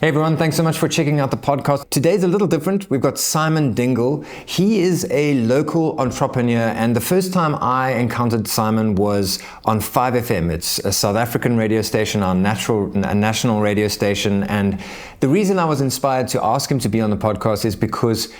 Hey everyone, thanks so much for checking out the podcast. Today's a little different. We've got Somin Dingle. He is a local entrepreneur, and the first time I encountered Somin was on 5FM. It's a South African radio station, a national radio station, and the reason I was inspired to ask him to be on the podcast is because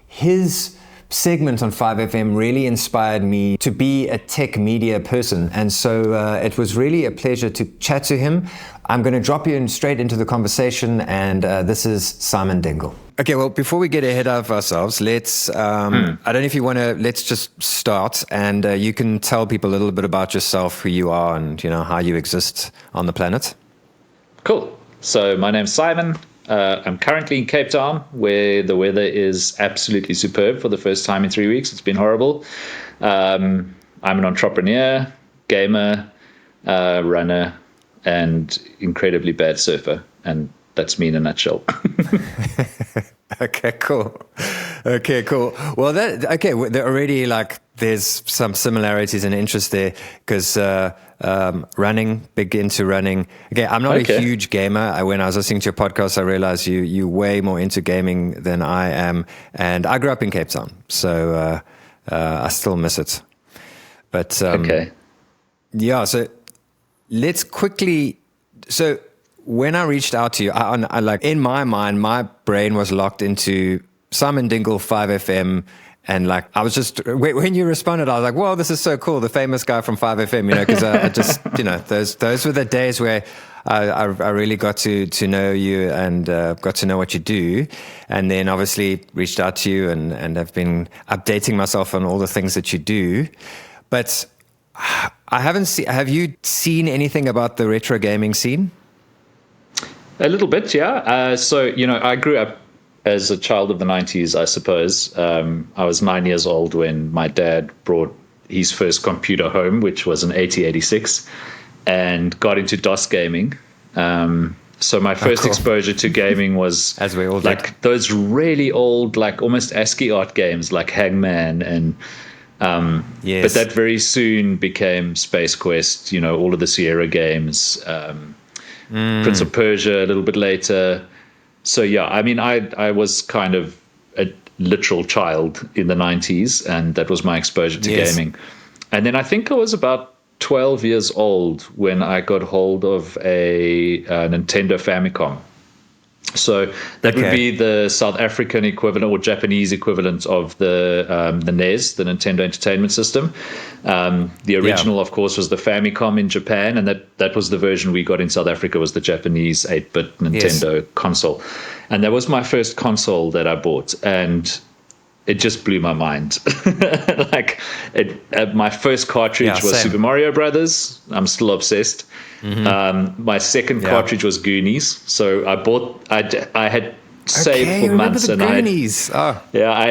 his segment on 5FM really inspired me to be a tech media person, and so it was really a pleasure to chat to him. I'm going to drop you in straight into the conversation, and this is Somin Dingle. Okay, well, before we get ahead of ourselves, let's, I don't know if you want to, let's just start, and you can tell people a little bit about yourself, who you are, and how you exist on the planet. Cool. So my name's Somin. I'm currently in Cape Town, where the weather is absolutely superb for the first time in 3 weeks. It's been horrible. I'm an entrepreneur, gamer, runner, and incredibly bad surfer. And that's me in a nutshell. Okay, cool. Well, there already there's some similarities and interest there because running, big into running. Okay, I'm not a huge gamer. When I was listening to your podcast, I realized you're way more into gaming than I am. And I grew up in Cape Town, so I still miss it. But yeah, so let's quickly. So when I reached out to you, I in my mind, my brain was locked into Somin Dingle 5FM. And I was just, when you responded, I was like, "Well, this is so cool, the famous guy from 5FM," because I just, those were the days where I really got to know you and got to know what you do. And then obviously reached out to you and have been updating myself on all the things that you do. But I haven't seen, have you seen anything about the retro gaming scene? A little bit, yeah. So, I grew up as a child of the 90s, I suppose. I was 9 years old when my dad brought his first computer home, which was an 8086, and got into DOS gaming. So my first exposure to gaming was as we all did. Those really old, almost ASCII art games like Hangman and yes. But that very soon became Space Quest, all of the Sierra games, Prince of Persia a little bit later. So, yeah, I mean, I was kind of a literal child in the 90s, and that was my exposure to gaming. And then I think I was about 12 years old when I got hold of a Nintendo Famicom. So that would be the South African equivalent or Japanese equivalent of the NES, the Nintendo Entertainment System. The original, of course, was the Famicom in Japan, and that was the version we got in South Africa, was the Japanese 8-bit Nintendo console. And that was my first console that I bought, and it just blew my mind. My first cartridge was Super Mario Brothers. I'm still obsessed. Mm-hmm. My second cartridge was Goonies. So I had saved for months, and I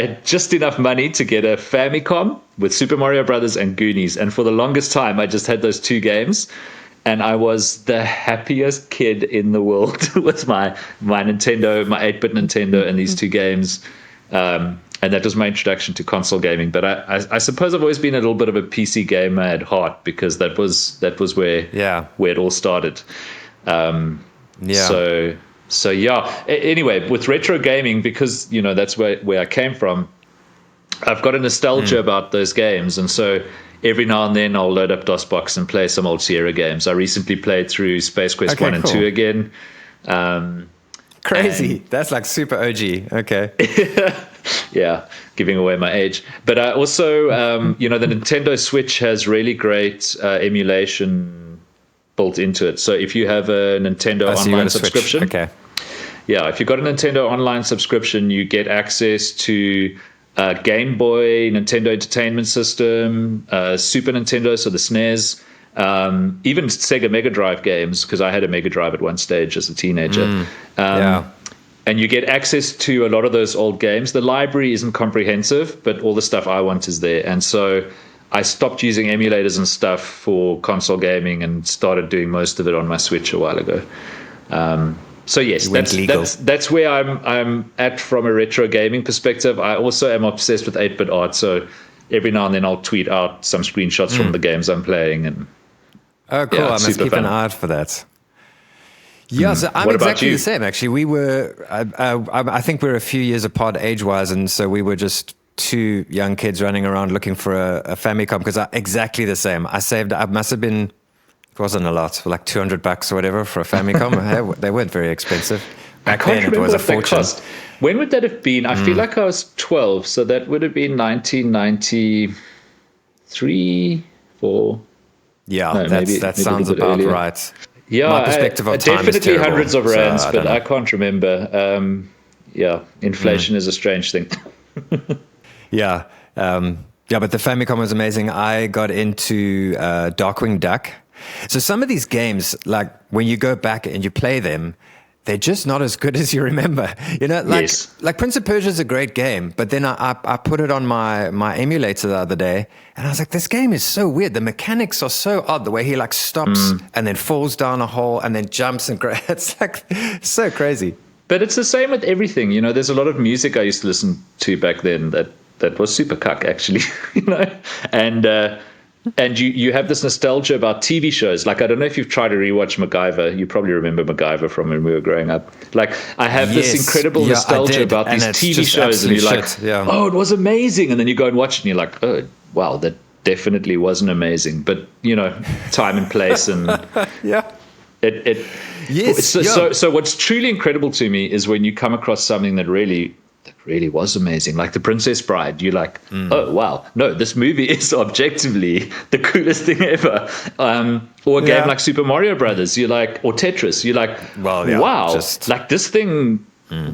had just enough money to get a Famicom with Super Mario Brothers and Goonies. And for the longest time, I just had those two games. And I was the happiest kid in the world with my Nintendo, my 8-bit Nintendo, and these two games. And that was my introduction to console gaming. But I suppose I've always been a little bit of a PC gamer at heart, because that was where it all started. So yeah. Anyway, with retro gaming, because that's where I came from, I've got a nostalgia about those games, and so every now and then I'll load up DOSBox and play some old Sierra games. I recently played through Space Quest 1 and 2 again. Crazy. That's super OG. Okay. Yeah, giving away my age. But also, the Nintendo Switch has really great emulation built into it. So if you have a Nintendo online subscription, if you've got a Nintendo online subscription, you get access to Game Boy, Nintendo Entertainment System, Super Nintendo, so the SNES, even Sega Mega Drive games, because I had a Mega Drive at one stage as a teenager. And you get access to a lot of those old games. The library isn't comprehensive, but all the stuff I want is there. And so I stopped using emulators and stuff for console gaming and started doing most of it on my Switch a while ago. So yes, that's where I'm at from a retro gaming perspective. I also am obsessed with 8-bit art, so every now and then I'll tweet out some screenshots from the games I'm playing. And cool! I must keep an eye out for that. Yeah, so I'm What about exactly you? the same. Actually, we were. I think we're a few years apart age-wise, and so we were just two young kids running around looking for a Famicom. Because exactly the same. I saved. I must have been. It wasn't a lot, like $200 or whatever for a Famicom. They weren't very expensive back then. It was a fortune. Cost. When would that have been? I feel like I was 12, so that would have been 1993, 4. Yeah, No, that sounds about earlier. right. Yeah, My perspective of time is definitely terrible, hundreds of so rands, but know. I can't remember. Inflation is a strange thing. Yeah. But the Famicom was amazing. I got into Darkwing Duck. So some of these games, like when you go back and you play them, they're just not as good as you remember. Like Prince of Persia is a great game, but then I put it on my emulator the other day, and I was like, this game is so weird. The mechanics are so odd. The way he like stops and then falls down a hole and then jumps and it's like so crazy. But it's the same with everything. There's a lot of music I used to listen to back then that was super cuck, actually. And you have this nostalgia about TV shows. Like, I don't know if you've tried to rewatch MacGyver. You probably remember MacGyver from when we were growing up. Like, I have this incredible nostalgia about these TV shows. And you're like, oh, it was amazing. And then you go and watch it and you're like, oh, wow, that definitely wasn't amazing. But, time and place and... Yeah. So what's truly incredible to me is when you come across something that really was amazing, like The Princess Bride. You're like, oh wow, no, this movie is objectively the coolest thing ever. Or a game like Super Mario Brothers. You're like, or Tetris. You're like, wow, like this thing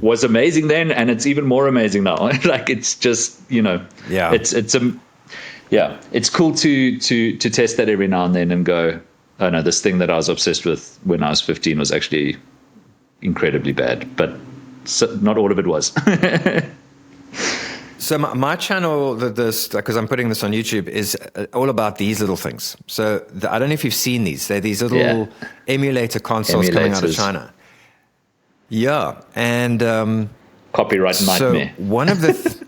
was amazing then, and it's even more amazing now. Like it's just it's cool to test that every now and then and go, oh no, this thing that I was obsessed with when I was 15 was actually incredibly bad, but not all of it was. So my channel, because I'm putting this on YouTube, is all about these little things. So I don't know if you've seen these. They're these little emulator consoles coming out of China. Yeah, and copyright nightmare. So one of the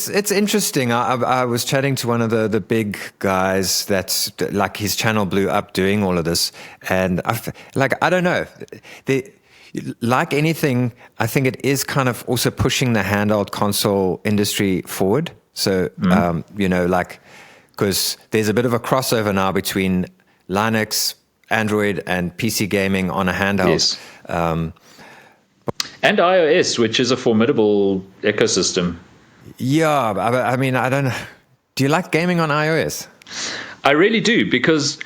it's interesting. I was chatting to one of the big guys that's like his channel blew up doing all of this, and I don't know. Like anything, I think it is kind of also pushing the handheld console industry forward. So because there's a bit of a crossover now between Linux, Android, and PC gaming on a handheld. Yes. And iOS, which is a formidable ecosystem. Yeah, I mean, I don't know. Do you like gaming on iOS? I really do, because,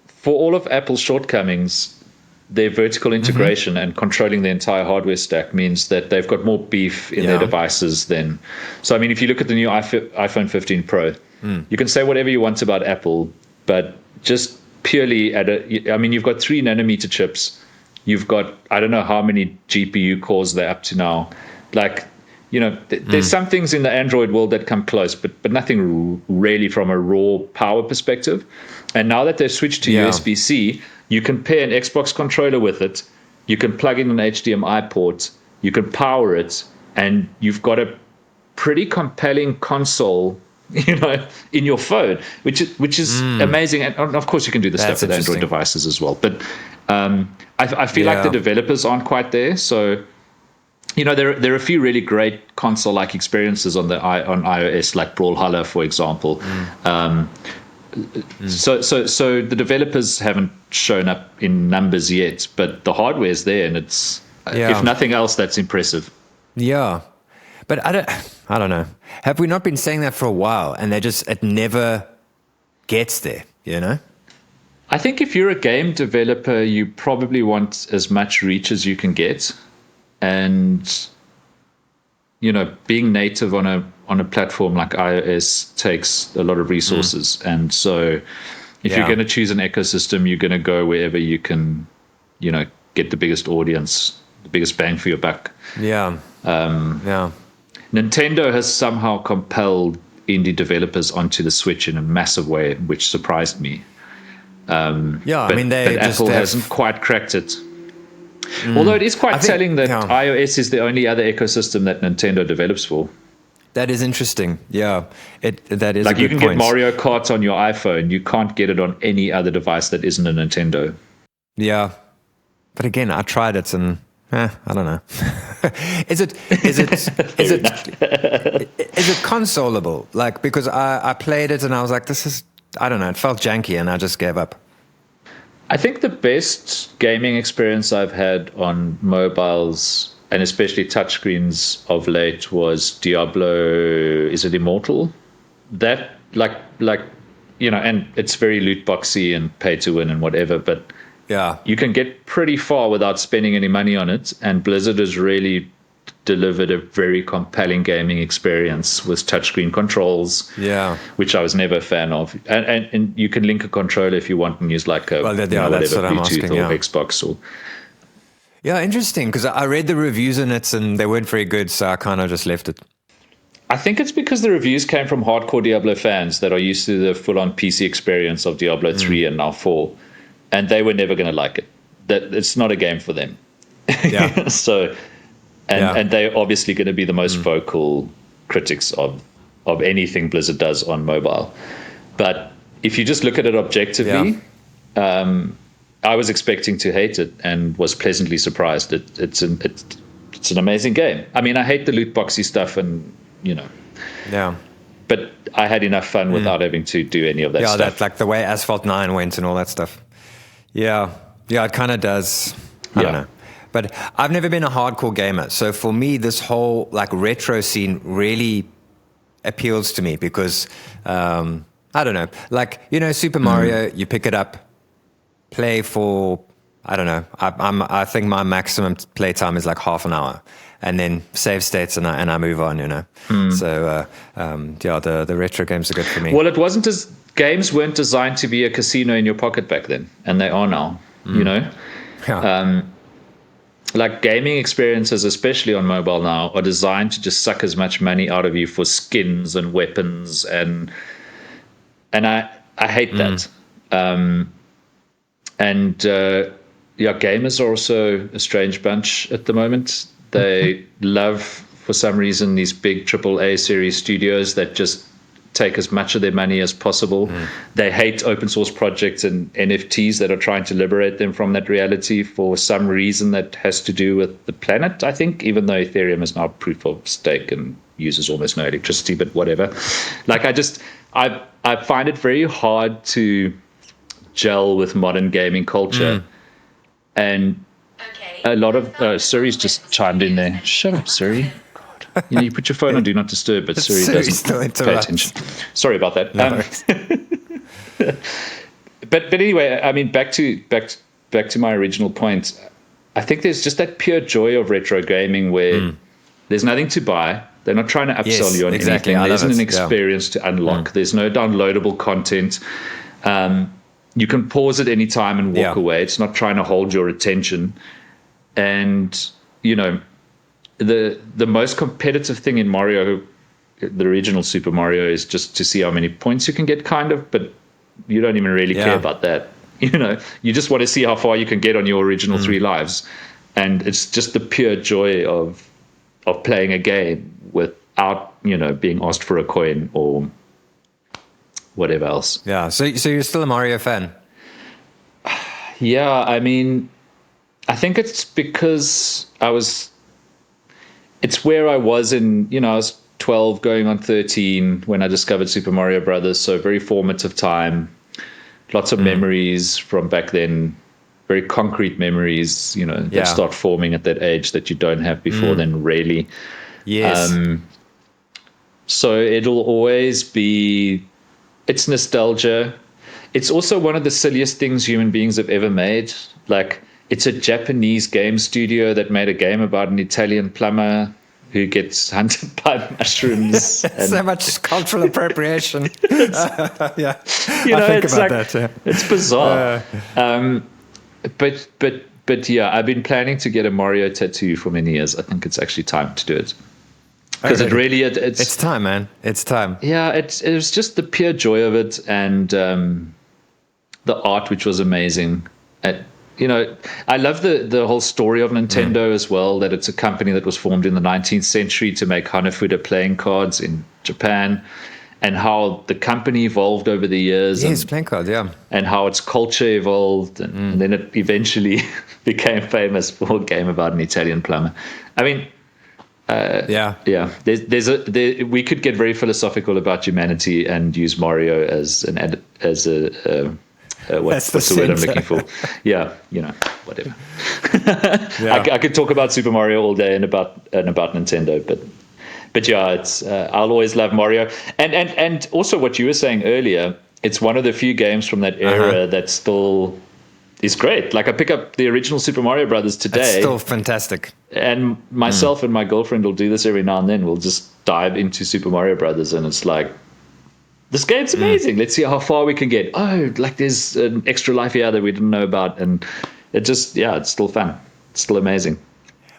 for all of Apple's shortcomings, their vertical integration and controlling the entire hardware stack means that they've got more beef in their devices than... So, I mean, if you look at the new iPhone 15 Pro, you can say whatever you want about Apple, but just purely you've got 3 nanometer chips. You've got, I don't know how many GPU cores they're up to now. Like, there's some things in the Android world that come close, but nothing really from a raw power perspective. And now that they've switched to USB-C, you can pair an Xbox controller with it. You can plug in an HDMI port. You can power it. And you've got a pretty compelling console, in your phone, which is amazing. And of course, you can do the stuff with Android devices as well. But I feel like the developers aren't quite there. So, there are a few really great console-like experiences on iOS, like Brawlhalla, for example. So the developers haven't shown up in numbers yet, but the hardware's there, and it's if nothing else, that's impressive. Yeah, but I don't know. Have we not been saying that for a while, and it never gets there? I think if you're a game developer, you probably want as much reach as you can get, and being native on a platform like iOS takes a lot of resources, and so if you're going to choose an ecosystem, you're going to go wherever you can, get the biggest audience, the biggest bang for your buck. Nintendo has somehow compelled indie developers onto the Switch in a massive way, which surprised me. But Apple hasn't quite cracked it. Although it is quite telling that iOS is the only other ecosystem that Nintendo develops for. That is interesting. Yeah, that is Like a you good can point. get Mario Kart on your iPhone. You can't get it on any other device that isn't a Nintendo. Yeah, but again, I tried it and I don't know. Is it consolable? Like, because I played it and I was like, this is, I don't know, it felt janky and I just gave up. I think the best gaming experience I've had on mobiles and especially touchscreens of late was Diablo. Is it Immortal? That and it's very loot boxy and pay to win and whatever, but Yeah, you can get pretty far without spending any money on it. And Blizzard has really delivered a very compelling gaming experience with touchscreen controls. yeah. Which I was never a fan of. And you can link a controller if you want and use like a That's whatever what I'm Bluetooth asking, or yeah. Xbox or. Yeah, interesting, because I read the reviews on it and they weren't very good, so I kind of just left it. I think it's because the reviews came from hardcore Diablo fans that are used to the full-on PC experience of Diablo 3 and now 4, and they were never going to like it. That it's not a game for them. Yeah. So, and they're obviously going to be the most vocal critics of anything Blizzard does on mobile. But if you just look at it objectively, I was expecting to hate it and was pleasantly surprised. It's an amazing game. I mean, I hate the loot boxy stuff and, Yeah. but I had enough fun without having to do any of that stuff. Yeah, that like the way Asphalt 9 went and all that stuff. Yeah. Yeah, it kind of does. I don't know. But I've never been a hardcore gamer. So for me, this whole like retro scene really appeals to me because, I don't know, like, Super Mario, you pick it up, play for, I don't know, I think my maximum playtime is like half an hour. And then save states and I move on, So, the retro games are good for me. Well, games weren't designed to be a casino in your pocket back then, and they are now, Yeah. Like gaming experiences, especially on mobile now, are designed to just suck as much money out of you for skins and weapons, and I hate that. Gamers are also a strange bunch at the moment. They love, for some reason, these big AAA series studios that just take as much of their money as possible. They hate open source projects and NFTs that are trying to liberate them from that reality for some reason that has to do with the planet, I think, even though Ethereum is now proof of stake and uses almost no electricity, but whatever. Like, I find it very hard to gel with modern gaming culture. And a lot of Suri's just chimed in there. Shut up, Suri. God. You put your phone on Do Not Disturb, but Suri doesn't pay attention. Sorry about that. But anyway, I mean, back to my original point. I think there's just that pure joy of retro gaming where there's nothing to buy. They're not trying to upsell you on anything. There isn't an experience to unlock. There's no downloadable content. You can pause at any time and walk away. It's not trying to hold your attention. And, the most competitive thing in Mario, the original Super Mario, is just to see how many points you can get, kind of, but you don't even really care about that. You just want to see how far you can get on your original 3 lives. And it's just the pure joy of playing a game without, being asked for a coin or whatever else. Yeah. So you're still a Mario fan? Yeah. I mean, I think it's because it's where I was in, I was 12 going on 13 when I discovered Super Mario Brothers. So very formative time, lots of memories from back then, very concrete memories, that start forming at that age that you don't have before then, really. Yes. So it'll always be, it's nostalgia. It's also one of the silliest things human beings have ever made. Like, it's a Japanese game studio that made a game about an Italian plumber who gets hunted by mushrooms. So much cultural appropriation. Yeah, I think about that. Yeah. It's bizarre. But yeah, I've been planning to get a Mario tattoo for many years. I think it's actually time to do it. Because it's time, man. It's time. Yeah, it was just the pure joy of it, and the art, which was amazing. I love the whole story of Nintendo as well, that it's a company that was formed in the 19th century to make Hanafuda playing cards in Japan, and how the company evolved over the years. Yes, playing cards, yeah. And how its culture evolved, and then it eventually became famous for a game about an Italian plumber. I mean, yeah. We could get very philosophical about humanity and use Mario as what's the word I'm looking for? Yeah, whatever. I could talk about Super Mario all day and about Nintendo, but yeah, it's I'll always love Mario, and also what you were saying earlier. It's one of the few games from that era that still is great. Like I pick up the original Super Mario Brothers today. It's still fantastic. And myself and my girlfriend will do this every now and then. We'll just dive into Super Mario Brothers, and it's like, this game's amazing. Let's see how far we can get. Oh, like there's an extra life here that we didn't know about, and it's still fun. It's still amazing.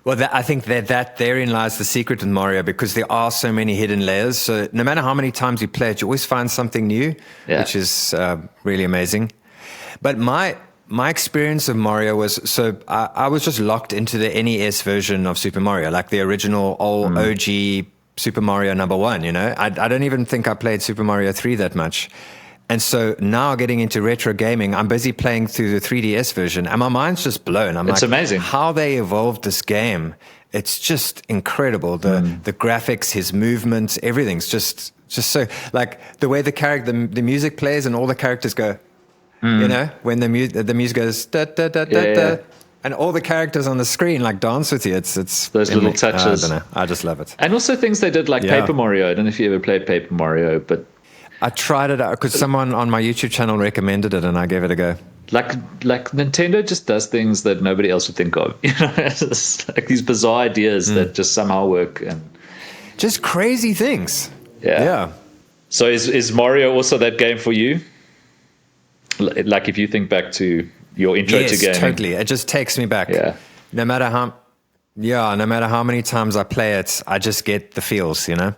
Well, I think that therein lies the secret with Mario, because there are so many hidden layers. So no matter how many times you play it, you always find something new, which is really amazing. But my experience of Mario was, so I was just locked into the NES version of Super Mario, like the original old OG Super Mario #1, I don't even think I played Super Mario 3 that much. And so now getting into retro gaming, I'm busy playing through the 3DS version, and my mind's just blown. It's amazing how they evolved this game. It's just incredible. The graphics, his movements, everything's just so, like the way the music plays and all the characters go, when the music goes da da da da da, and all the characters on the screen like dance with you. It's those little touches. I don't know. I just love it. And also things they did like Paper Mario. I don't know if you ever played Paper Mario, but I tried it out because someone on my YouTube channel recommended it, and I gave it a go. Like Nintendo just does things that nobody else would think of. It's like these bizarre ideas that just somehow work, and just crazy things. Yeah. So is Mario also that game for you? Like if you think back to your intro to gaming. Yes, totally. It just takes me back. Yeah. No matter how many times I play it, I just get the feels, Yeah,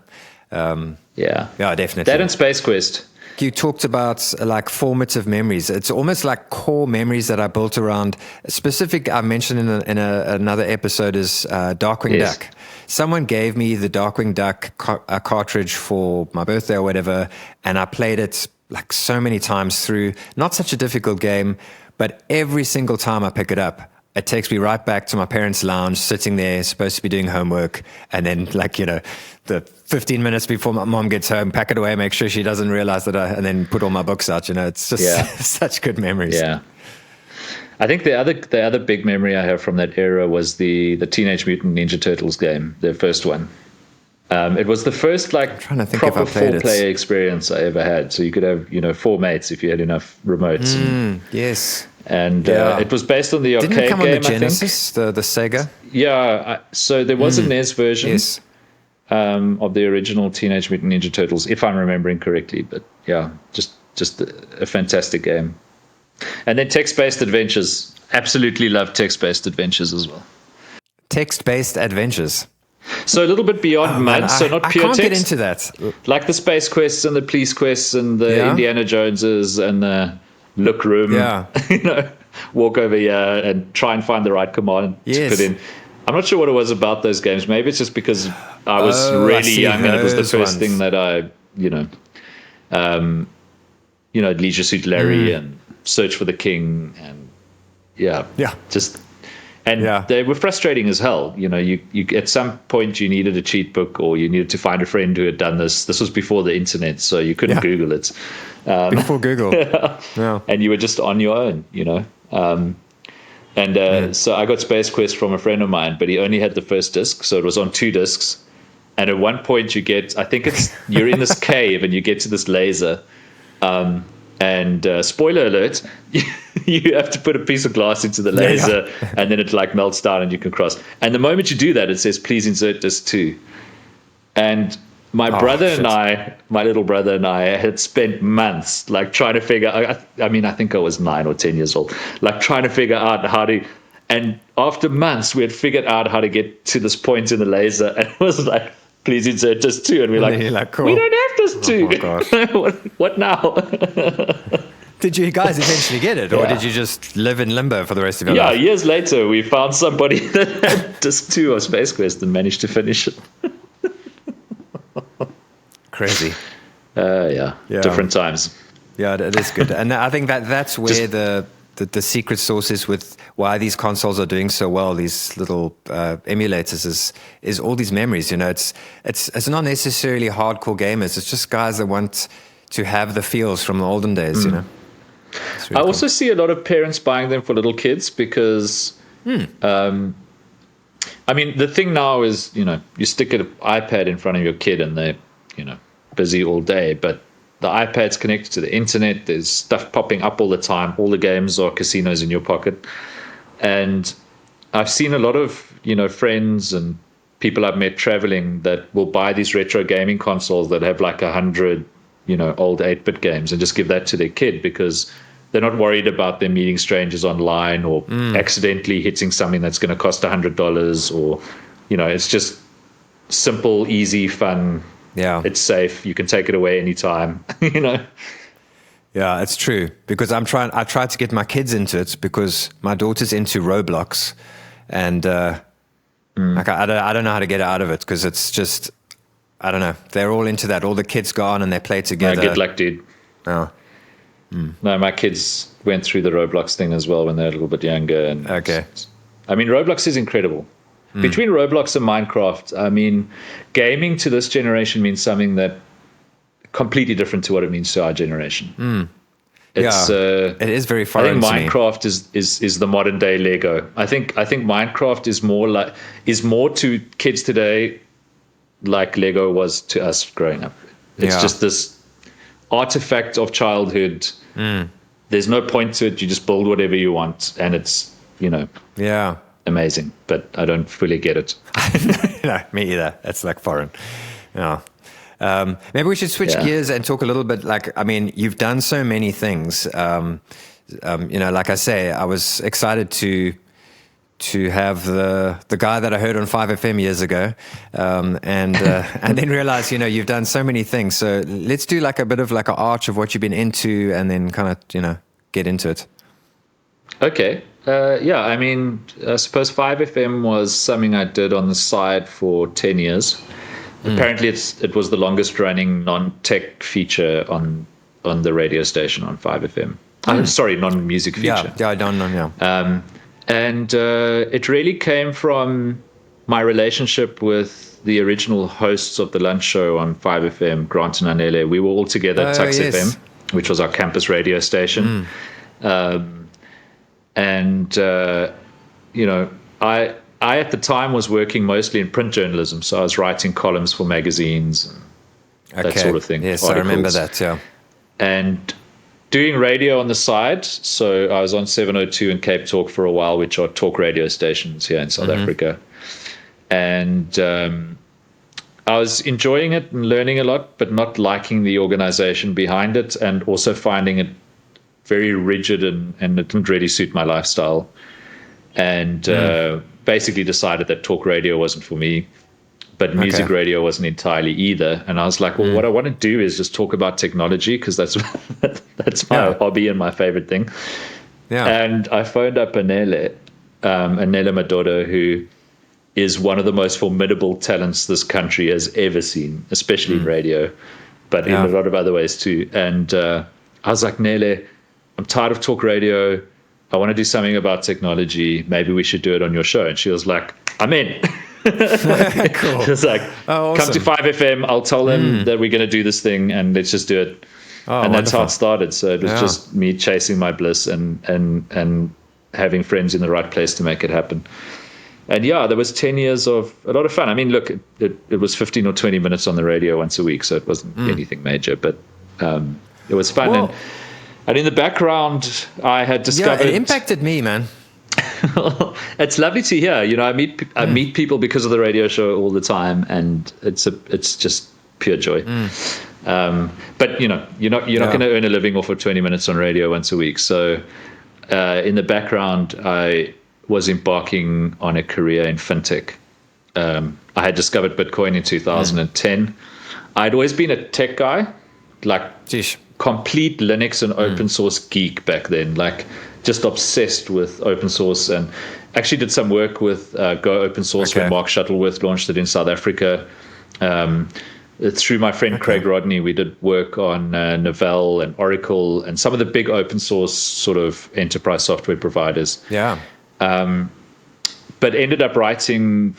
definitely. That and Space Quest. You talked about like formative memories. It's almost like core memories that I built around specific. I mentioned in another episode is Darkwing Duck. Someone gave me the Darkwing Duck cartridge for my birthday or whatever, and I played it like so many times through. Not such a difficult game, but every single time I pick it up, it takes me right back to my parents' lounge, sitting there, supposed to be doing homework. And then, the 15 minutes before my mom gets home, pack it away, make sure she doesn't realize that and then put all my books out. It's just such good memories. Yeah. I think the other big memory I have from that era was the Teenage Mutant Ninja Turtles game, the first one. It was the first proper 4-player experience I ever had. So you could have, 4 mates if you had enough remotes. Yes. And it was based on the arcade game. Didn't it come on the Genesis, the Sega? Yeah. So there was a NES version. Yes. Of the original Teenage Mutant Ninja Turtles, if I'm remembering correctly. But yeah, just a fantastic game. And then text-based adventures. Absolutely love text-based adventures as well. Text-based adventures. So a little bit beyond MUD, so not pure text. I can't get into that. Like the Space Quests and the Police Quests and the Indiana Joneses and the Look Room. Yeah. Walk over here and try and find the right command to put in. I'm not sure what it was about those games. Maybe it's just because I was really young and it was the first thing that I, Leisure Suit Larry and Search for the King and they were frustrating as hell. You at some point you needed a cheat book or you needed to find a friend who had done this. This was before the internet, so you couldn't Google it. Before Google. Yeah. And you were just on your own, So I got Space Quest from a friend of mine, but he only had the first disc, so it was on 2 discs. And at one point you're in this cave and you get to this laser. And spoiler alert, you have to put a piece of glass into the laser and then it melts down and you can cross. And the moment you do that, it says, please insert disc 2. And my little brother and I had spent months trying to figure out, I think I was 9 or 10 years old, trying to figure out how to, and after months we had figured out how to get to this point in the laser, and it was please insert disc 2, and we're cool. We don't have disc 2. Oh, what now? Did you guys eventually get it, or did you just live in limbo for the rest of your life? Yeah, years later, we found somebody that had disc 2 of Space Quest and managed to finish it. Crazy. Different times. Yeah, it is good. And I think that's where the secret sauce is with why these consoles are doing so well, these little emulators, is all these memories. You know, it's not necessarily hardcore gamers. It's just guys that want to have the feels from the olden days, you know. Really I also see a lot of parents buying them for little kids because, I mean, the thing now is, you know, you stick an iPad in front of your kid and they're, you know, busy all day, but the iPad's connected to the internet. There's stuff popping up all the time. All the games are casinos in your pocket. And I've seen a lot of, you know, friends and people I've met traveling that will buy these retro gaming consoles that have like 100, you know, old 8-bit games and just give that to their kid because they're not worried about them meeting strangers online or accidentally hitting something that's going to cost $100 or, you know, it's just simple, easy, fun. Yeah. It's safe. You can take it away anytime, you know? Yeah, it's true. Because I tried to get my kids into it because my daughter's into Roblox and like I don't know how to get out of it because it's just, I don't know. They're all into that. All the kids go on and they play together. Good luck, dude. Oh. No, my kids went through the Roblox thing as well when they're a little bit younger. And okay. I mean, Roblox is incredible. Between Roblox and Minecraft, I mean, gaming to this generation means something that completely different to what it means to our generation. It's, it is very foreign. I think Minecraft is the modern day Lego. I think Minecraft is more to kids today like Lego was to us growing up. It's just this artifact of childhood. There's no point to it. You just build whatever you want, and it's, you know. Yeah. Amazing, but I don't fully get it. No, me either. It's like foreign. Yeah. Maybe we should switch gears and talk a little bit. Like, I mean, you've done so many things. You know, like I say, I was excited to have the guy that I heard on 5FM years ago, and then realize, you know, you've done so many things. So let's do like a bit of like an arch of what you've been into, and then kind of, you know, get into it. Okay. I mean, I suppose 5FM was something I did on the side for 10 years. Apparently, it was the longest running non-tech feature on the radio station on 5FM. Sorry, non-music feature. Yeah, I don't know. Yeah. And it really came from my relationship with the original hosts of the lunch show on 5FM, Grant and Anele. We were all together at Tux FM, which was our campus radio station. You know, I at the time was working mostly in print journalism, so I was writing columns for magazines and that sort of thing. Yes, articles. I remember that, yeah. And doing radio on the side, so I was on 702 and Cape Talk for a while, which are talk radio stations here in South Africa. And I was enjoying it and learning a lot, but not liking the organization behind it, and also finding it very rigid and it didn't really suit my lifestyle. And basically decided that talk radio wasn't for me, but music radio wasn't entirely either. And I was like, well, what I want to do is just talk about technology, because that's my hobby and my favorite thing. Yeah. And I phoned up Anele Madoda, who is one of the most formidable talents this country has ever seen, especially in radio, but in a lot of other ways too. And I was like, Nele, I'm tired of talk radio. I want to do something about technology. Maybe we should do it on your show. And she was like, I'm in. Cool. She was like, come to 5FM. I'll tell them that we're going to do this thing, and let's just do it. Oh, and that's how it started. So it was just me chasing my bliss and having friends in the right place to make it happen. And there was 10 years of a lot of fun. I mean, look, it was 15 or 20 minutes on the radio once a week, so it wasn't anything major, but it was fun. Well, and in the background, I had discovered... Yeah, it impacted me, man. It's lovely to hear. You know, I meet people because of the radio show all the time, and it's just pure joy. But you know, you're not going to earn a living off of 20 minutes on radio once a week. So in the background, I was embarking on a career in fintech. I had discovered Bitcoin in 2010. I'd always been a tech guy, like complete Linux and open source geek back then, like just obsessed with open source, and actually did some work with Go Open Source when Mark Shuttleworth launched it in South Africa. Through my friend Craig Rodney, we did work on Novell and Oracle and some of the big open source sort of enterprise software providers. Yeah. But ended up writing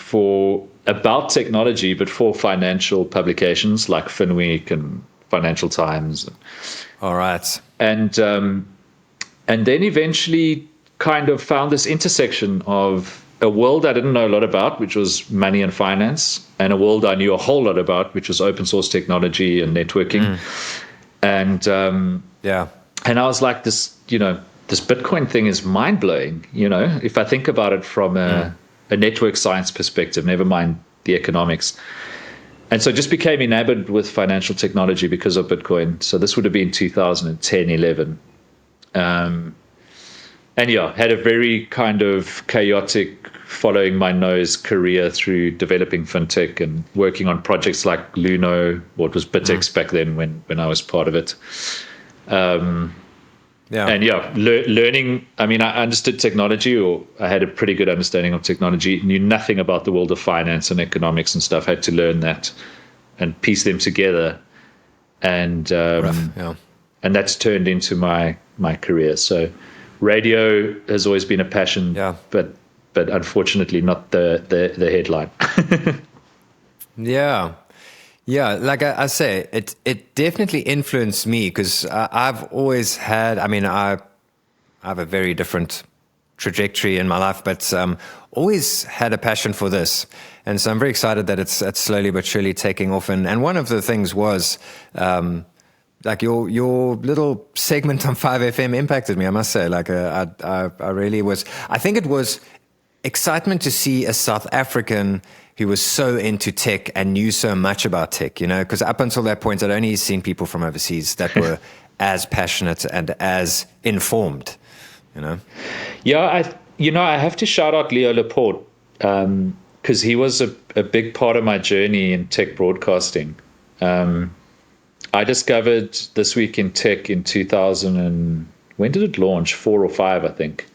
about technology, but for financial publications like FinWeek and Financial Times. All right. And then eventually kind of found this intersection of a world I didn't know a lot about, which was money and finance, and a world I knew a whole lot about, which was open source technology and networking. And and I was like, this Bitcoin thing is mind blowing. If I think about it from a network science perspective, never mind the economics. And so just became enamored with financial technology because of Bitcoin. So this would have been 2010, 11. And had a very kind of chaotic following my nose career through developing fintech and working on projects like Luno, what was BitX back then when I was part of it. Learning. I mean, I understood technology, or I had a pretty good understanding of technology, knew nothing about the world of finance and economics and stuff. Had to learn that and piece them together. And and that's turned into my career. So radio has always been a passion, but unfortunately not the headline. Like I say, it definitely influenced me, because I've always had, I have a very different trajectory in my life, but always had a passion for this. And so I'm very excited that it's slowly but surely taking off. And one of the things was, like your little segment on 5FM impacted me, I must say. Like I really was, I think it was excitement to see a South African who was so into tech and knew so much about tech, because up until that point, I'd only seen people from overseas that were as passionate and as informed, Yeah, I have to shout out Leo Laporte, because he was a big part of my journey in tech broadcasting. I discovered This Week in Tech in 2000 and when did it launch? 4 or 5, I think.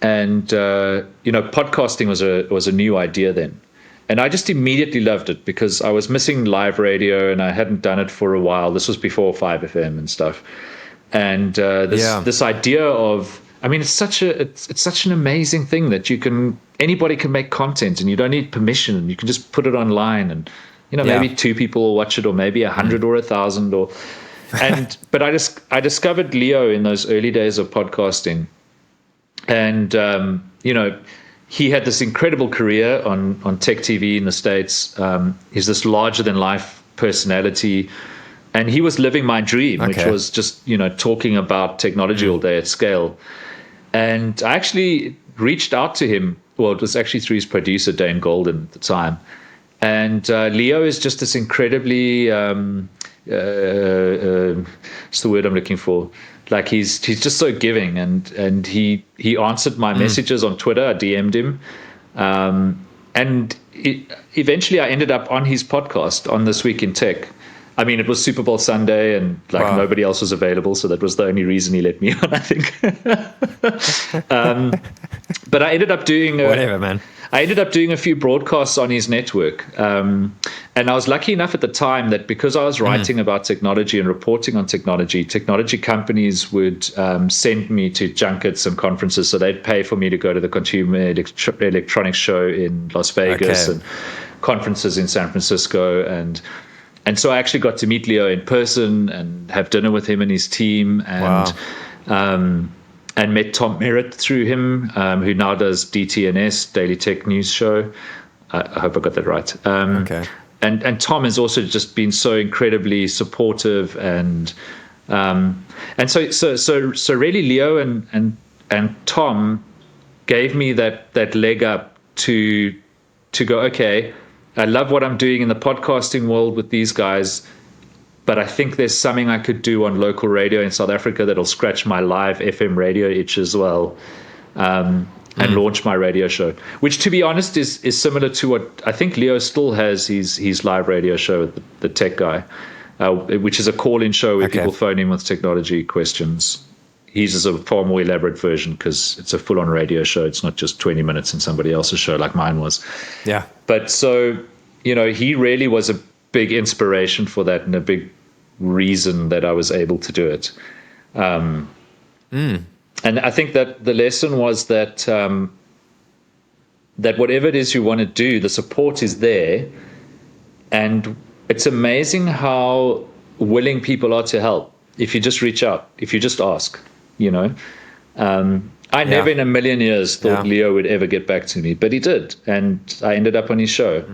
Podcasting was a new idea then. And I just immediately loved it because I was missing live radio and I hadn't done it for a while. This was before 5FM and stuff. And this idea of, it's such an amazing thing that anybody can make content and you don't need permission. You can just put it online and, maybe 2 people will watch it, or maybe 100 or 1,000 but I discovered Leo in those early days of podcasting. And, he had this incredible career on tech TV in the States. He's this larger-than-life personality. And he was living my dream, which was just, talking about technology all day at scale. And I actually reached out to him. Well, it was actually through his producer, Dane Golden, at the time. And Leo is just this incredibly, what's the word I'm looking for? Like he's just so giving, and he answered my messages on Twitter. I DM'd him, and eventually I ended up on his podcast on This Week in Tech. It was Super Bowl Sunday, and nobody else was available, so that was the only reason he let me on, I think. But I ended up doing whatever, man. I ended up doing a few broadcasts on his network. And I was lucky enough at the time that because I was writing about technology and reporting on technology companies would send me to junkets and conferences. So they'd pay for me to go to the Consumer Electronics Show in Las Vegas and conferences in San Francisco. And so I actually got to meet Leo in person and have dinner with him and his team. And met Tom Merritt through him, who now does DTNS, Daily Tech News Show. I hope I got that right. And Tom has also just been so incredibly supportive, and so really Leo and Tom gave me that leg up to go, okay, I love what I'm doing in the podcasting world with these guys, but I think there's something I could do on local radio in South Africa that'll scratch my live FM radio itch as well, and launch my radio show. Which, to be honest, is similar to what I think Leo still has his live radio show with the tech guy. which is a call-in show where people phone in with technology questions. His is a far more elaborate version because it's a full-on radio show. It's not just 20 minutes in somebody else's show like mine was. Yeah. But so, he really was a big inspiration for that and a big reason that I was able to do it. And I think that the lesson was that that whatever it is you want to do, the support is there. And it's amazing how willing people are to help if you just reach out, if you just ask. I never in a million years thought Leo would ever get back to me, but he did, and I ended up on his show.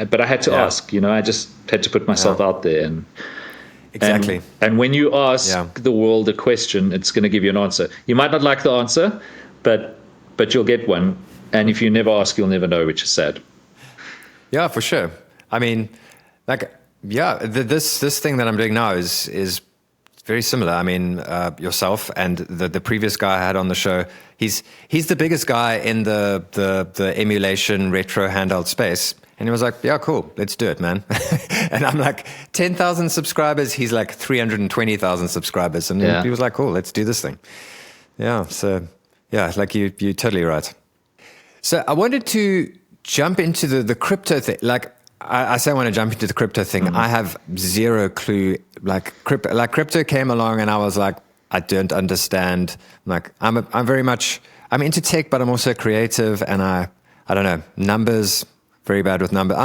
But I had to ask, I just had to put myself out there, and exactly. And when you ask the world a question, it's going to give you an answer. You might not like the answer, but you'll get one. And if you never ask, you'll never know, which is sad. Yeah, for sure. I mean, this thing that I'm doing now is very similar. I mean, yourself and the previous guy I had on the show, he's the biggest guy in the emulation retro handheld space. And he was like, yeah, cool, let's do it, man. And I'm like, 10,000 subscribers. He's like 320,000 subscribers. And he was like, cool, let's do this thing. Yeah, so yeah, like you're totally right. So I wanted to jump into the crypto thing. Like, I say I want to jump into the crypto thing. I have zero clue. Like crypto came along and I was like, I don't understand. Like I'm into tech, but I'm also creative, and I don't know, numbers, very bad with numbers.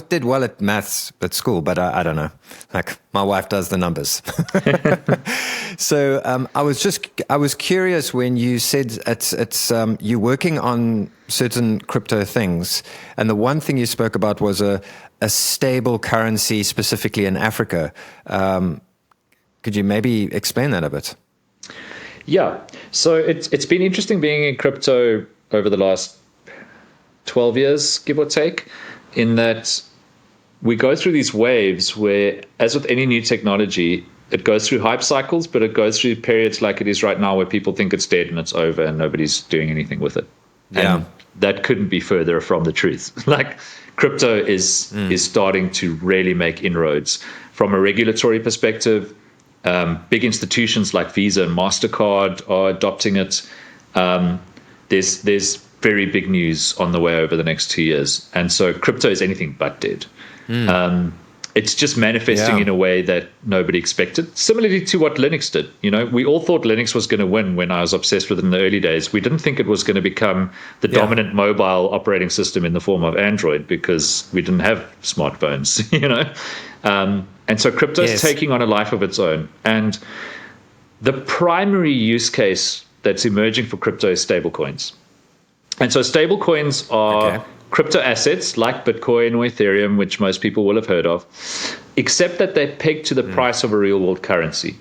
Did well at maths at school, but I don't know. Like my wife does the numbers. So I was curious when you said it's you're working on certain crypto things, and the one thing you spoke about was a stable currency specifically in Africa. Could you maybe explain that a bit? Yeah. So it's been interesting being in crypto over the last 12 years, give or take, in that we go through these waves where, as with any new technology, it goes through hype cycles, but it goes through periods like it is right now where people think it's dead and it's over and nobody's doing anything with it. Yeah. And that couldn't be further from the truth. Like crypto is starting to really make inroads from a regulatory perspective. Big institutions like Visa and MasterCard are adopting it. There's very big news on the way over the next 2 years. And so crypto is anything but dead. It's just manifesting in a way that nobody expected. Similarly to what Linux did. We all thought Linux was going to win when I was obsessed with it in the early days. We didn't think it was going to become the dominant mobile operating system in the form of Android because we didn't have smartphones, And so crypto is taking on a life of its own. And the primary use case that's emerging for crypto is stablecoins. And so stablecoins are crypto assets like Bitcoin or Ethereum, which most people will have heard of, except that they're pegged to the price of a real world currency.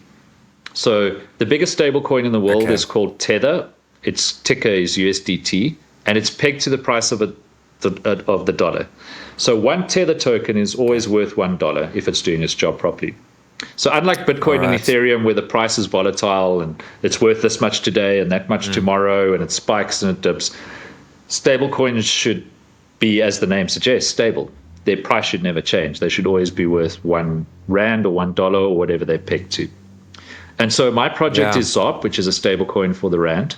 So the biggest stablecoin in the world is called Tether. Its ticker is USDT, and it's pegged to the price of the dollar. So one Tether token is always worth $1 if it's doing its job properly. So unlike Bitcoin and Ethereum, where the price is volatile and it's worth this much today and that much tomorrow, and it spikes and it dips, stablecoins should be, as the name suggests, stable. Their price should never change. They should always be worth R1 or $1 or whatever they're pegged to. And so my project is ZOP, which is a stablecoin for the Rand.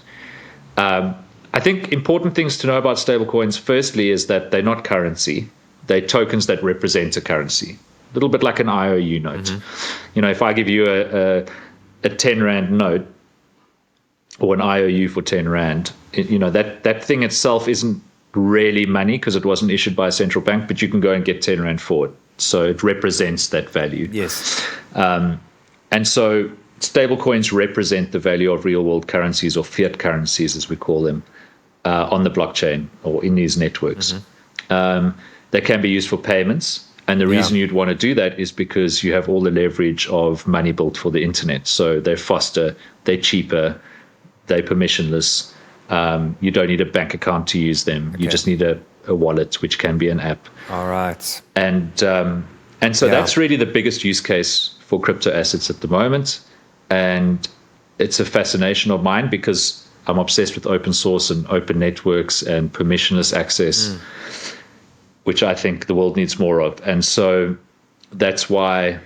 I think important things to know about stablecoins, firstly, is that they're not currency. They're tokens that represent a currency. A little bit like an IOU note. If I give you a 10 Rand note or an IOU for 10 Rand, that thing itself isn't really money because it wasn't issued by a central bank, but you can go and get 10 Rand for it. So it represents that value. Yes. And so stablecoins represent the value of real world currencies, or fiat currencies, as we call them, on the blockchain or in these networks. They can be used for payments. And the reason you'd want to do that is because you have all the leverage of money built for the internet. So they're faster, they're cheaper, they're permissionless. You don't need a bank account to use them. You just need a wallet, which can be an app. All right. And so that's really the biggest use case for crypto assets at the moment. And it's a fascination of mine because I'm obsessed with open source and open networks and permissionless access, which I think the world needs more of. And so that's why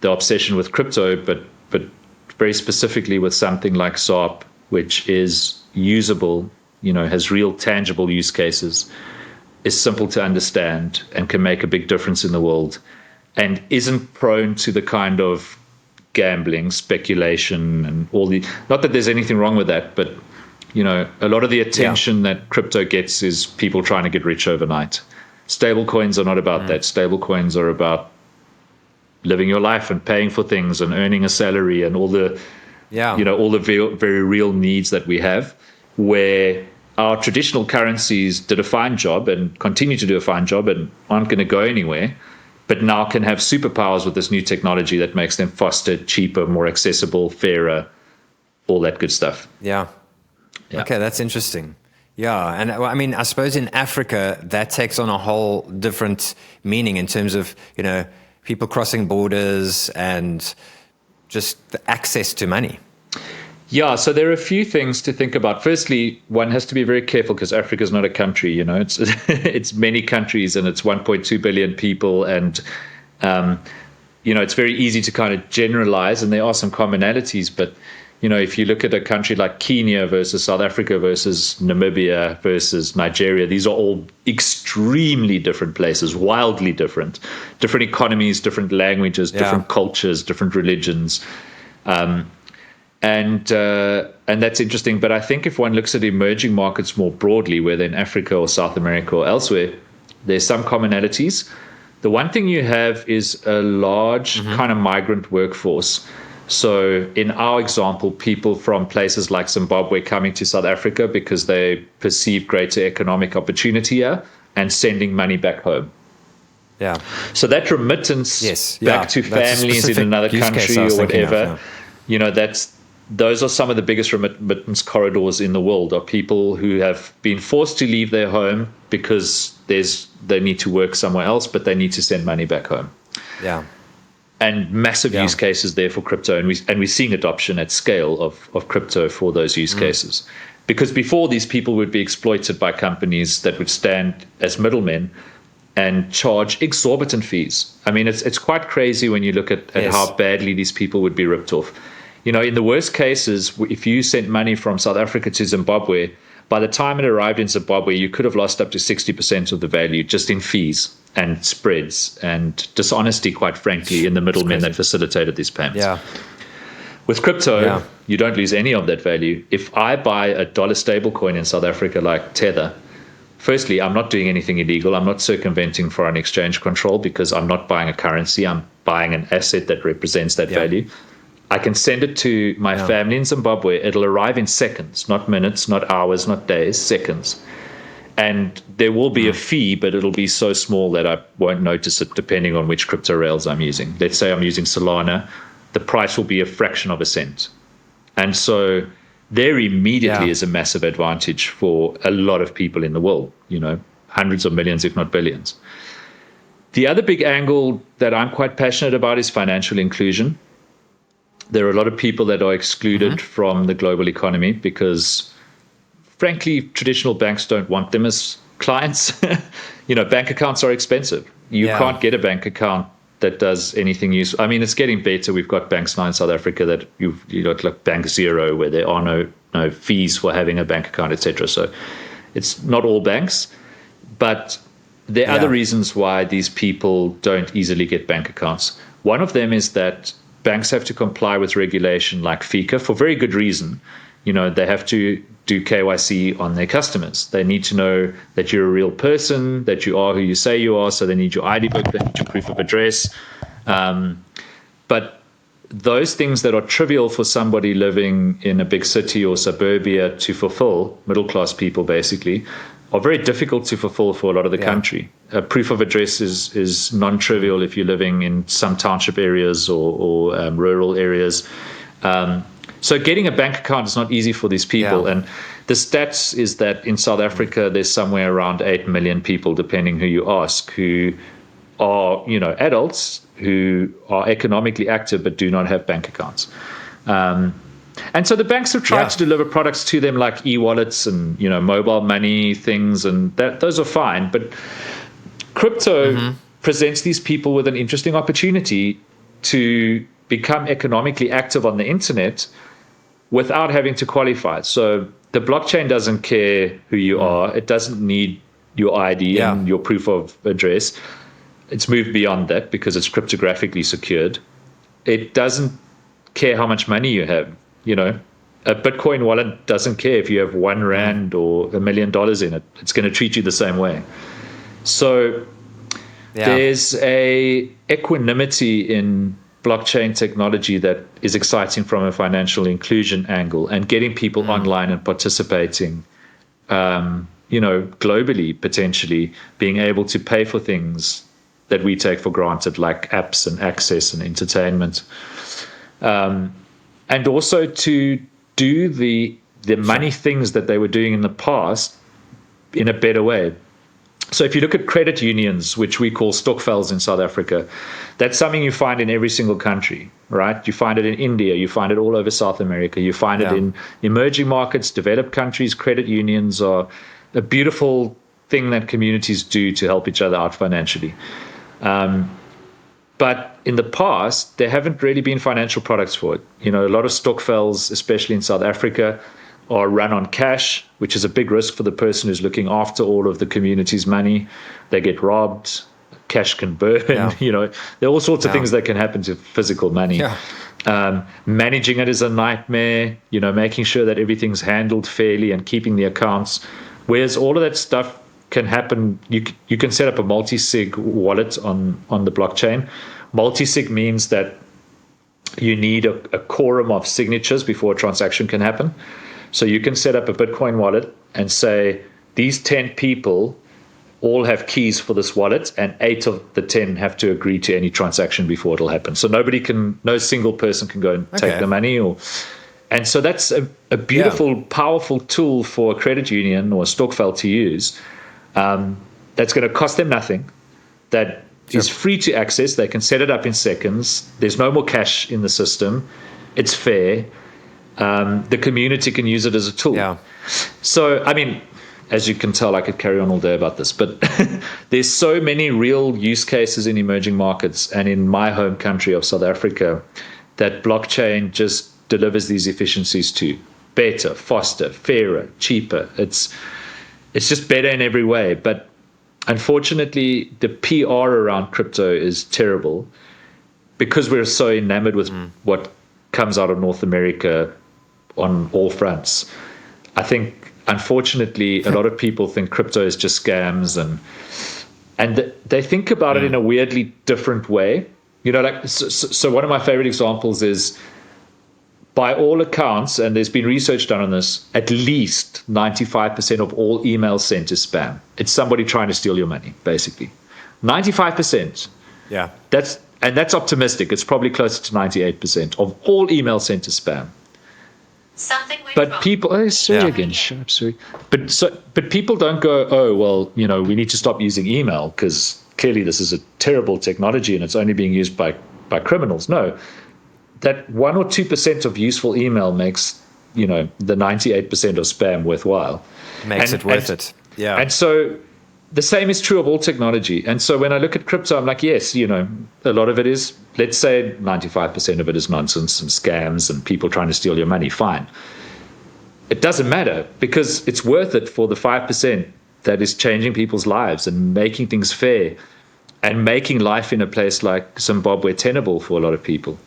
the obsession with crypto, but very specifically with something like SARP, which is usable, has real tangible use cases, is simple to understand and can make a big difference in the world, and isn't prone to the kind of gambling, speculation, and all the, not that there's anything wrong with that, but a lot of the attention that crypto gets is people trying to get rich overnight. Stable coins are not about that. Stable coins are about living your life and paying for things and earning a salary and all the all the very real needs that we have, where our traditional currencies did a fine job and continue to do a fine job and aren't going to go anywhere, but now can have superpowers with this new technology that makes them faster, cheaper, more accessible, fairer, all that good stuff. Yeah. Okay, that's interesting. Yeah, and I mean, I suppose in Africa, that takes on a whole different meaning in terms of, people crossing borders and just the access to money. Yeah, so there are a few things to think about. Firstly, one has to be very careful because Africa is not a country. It's it's many countries and it's 1.2 billion people, and it's very easy to kind of generalize, and there are some commonalities. But if you look at a country like Kenya versus South Africa versus Namibia versus Nigeria, these are all extremely different places, wildly different economies, different languages, different cultures, different religions. And that's interesting. But I think if one looks at emerging markets more broadly, whether in Africa or South America or elsewhere, there's some commonalities. The one thing you have is a large kind of migrant workforce. So in our example, people from places like Zimbabwe coming to South Africa because they perceive greater economic opportunity here and sending money back home. Yeah. So that remittance back to families in another country or whatever, those are some of the biggest remittance corridors in the world, are people who have been forced to leave their home because they need to work somewhere else, but they need to send money back home. Yeah. And massive use cases there for crypto, and we're seeing adoption at scale of crypto for those use cases. Because before, these people would be exploited by companies that would stand as middlemen and charge exorbitant fees. I mean, it's quite crazy when you look at how badly these people would be ripped off. In the worst cases, if you sent money from South Africa to Zimbabwe, by the time it arrived in Zimbabwe, you could have lost up to 60% of the value just in fees and spreads and dishonesty, quite frankly, in the middlemen that facilitated these payments. Yeah. With crypto, you don't lose any of that value. If I buy a dollar stablecoin in South Africa like Tether, firstly, I'm not doing anything illegal. I'm not circumventing foreign exchange control because I'm not buying a currency. I'm buying an asset that represents that value. I can send it to my family in Zimbabwe. It'll arrive in seconds, not minutes, not hours, not days, seconds. And there will be a fee, but it'll be so small that I won't notice it depending on which crypto rails I'm using. Let's say I'm using Solana. The price will be a fraction of a cent. And so there immediately is a massive advantage for a lot of people in the world, hundreds of millions, if not billions. The other big angle that I'm quite passionate about is financial inclusion. There are a lot of people that are excluded from the global economy because, frankly, traditional banks don't want them as clients. Bank accounts are expensive. You can't get a bank account that does anything useful. I mean, it's getting better. We've got banks now in South Africa that you got like Bank Zero, where there are no fees for having a bank account, etc. So it's not all banks, but there are other reasons why these people don't easily get bank accounts. One of them is that banks have to comply with regulation like FICA for very good reason. They have to do KYC on their customers. They need to know that you're a real person, that you are who you say you are. So they need your ID book, they need your proof of address. But those things that are trivial for somebody living in a big city or suburbia to fulfill, middle-class people basically, are very difficult to fulfill for a lot of the country. Proof of address is non-trivial if you're living in some township areas or rural areas. So getting a bank account is not easy for these people. And the stats is that in South Africa, there's somewhere around 8 million people, depending who you ask, who are, adults who are economically active but do not have bank accounts. And so the banks have tried to deliver products to them like e-wallets and, mobile money things, and those are fine. But crypto presents these people with an interesting opportunity to become economically active on the internet without having to qualify. So the blockchain doesn't care who you are. It doesn't need your ID and your proof of address. It's moved beyond that because it's cryptographically secured. It doesn't care how much money you have. A Bitcoin wallet doesn't care if you have R1 or $1 million in it. It's going to treat you the same way. So there's a equanimity in blockchain technology that is exciting from a financial inclusion angle, and getting people online and participating, globally, potentially being able to pay for things that we take for granted, like apps and access and entertainment. And also to do the money things that they were doing in the past in a better way. So if you look at credit unions, which we call stokvels in South Africa, that's something you find in every single country, right? You find it in India, you find it all over South America, you find it in emerging markets, developed countries. Credit unions are a beautiful thing that communities do to help each other out financially. But in the past, there haven't really been financial products for it. A lot of stokvels, especially in South Africa, are run on cash, which is a big risk for the person who's looking after all of the community's money. They get robbed. Cash can burn. There are all sorts of things that can happen to physical money. Managing it is a nightmare. Making sure that everything's handled fairly and keeping the accounts. Whereas all of that stuff can happen. You can set up a multi-sig wallet on the blockchain. Multi-sig means that you need a quorum of signatures before a transaction can happen. So you can set up a Bitcoin wallet and say, these 10 people all have keys for this wallet, and 8 of the 10 have to agree to any transaction before it'll happen. So no single person can go and take the money. And so that's a beautiful, powerful tool for a credit union or a stokvel to use. That's going to cost them nothing. That is free to access. They can set it up in seconds. There's no more cash in the system. It's fair. The community can use it as a tool. So, as you can tell, I could carry on all day about this, but there's so many real use cases in emerging markets and in my home country of South Africa that blockchain just delivers these efficiencies to. Better, faster, fairer, cheaper. It's just better in every way. But unfortunately, the PR around crypto is terrible because we're so enamored with what comes out of North America on all fronts. I think, unfortunately, a lot of people think crypto is just scams, and they think about it in a weirdly different way. So one of my favorite examples is, by all accounts, and there's been research done on this, at least 95% of all emails sent is spam. It's somebody trying to steal your money, basically. 95%. Yeah. That's optimistic. It's probably closer to 98% of all emails sent is spam. Something went But wrong. people, again, shut up, sorry. But people don't go, oh, well, we need to stop using email because clearly this is a terrible technology and it's only being used by criminals. No, that 1 or 2% of useful email makes, the 98% of spam worthwhile. Makes it worth it. Yeah. And so the same is true of all technology. And so when I look at crypto, I'm like, yes, a lot of it is, let's say 95% of it is nonsense and scams and people trying to steal your money. Fine. It doesn't matter because it's worth it for the 5% that is changing people's lives and making things fair and making life in a place like Zimbabwe tenable for a lot of people.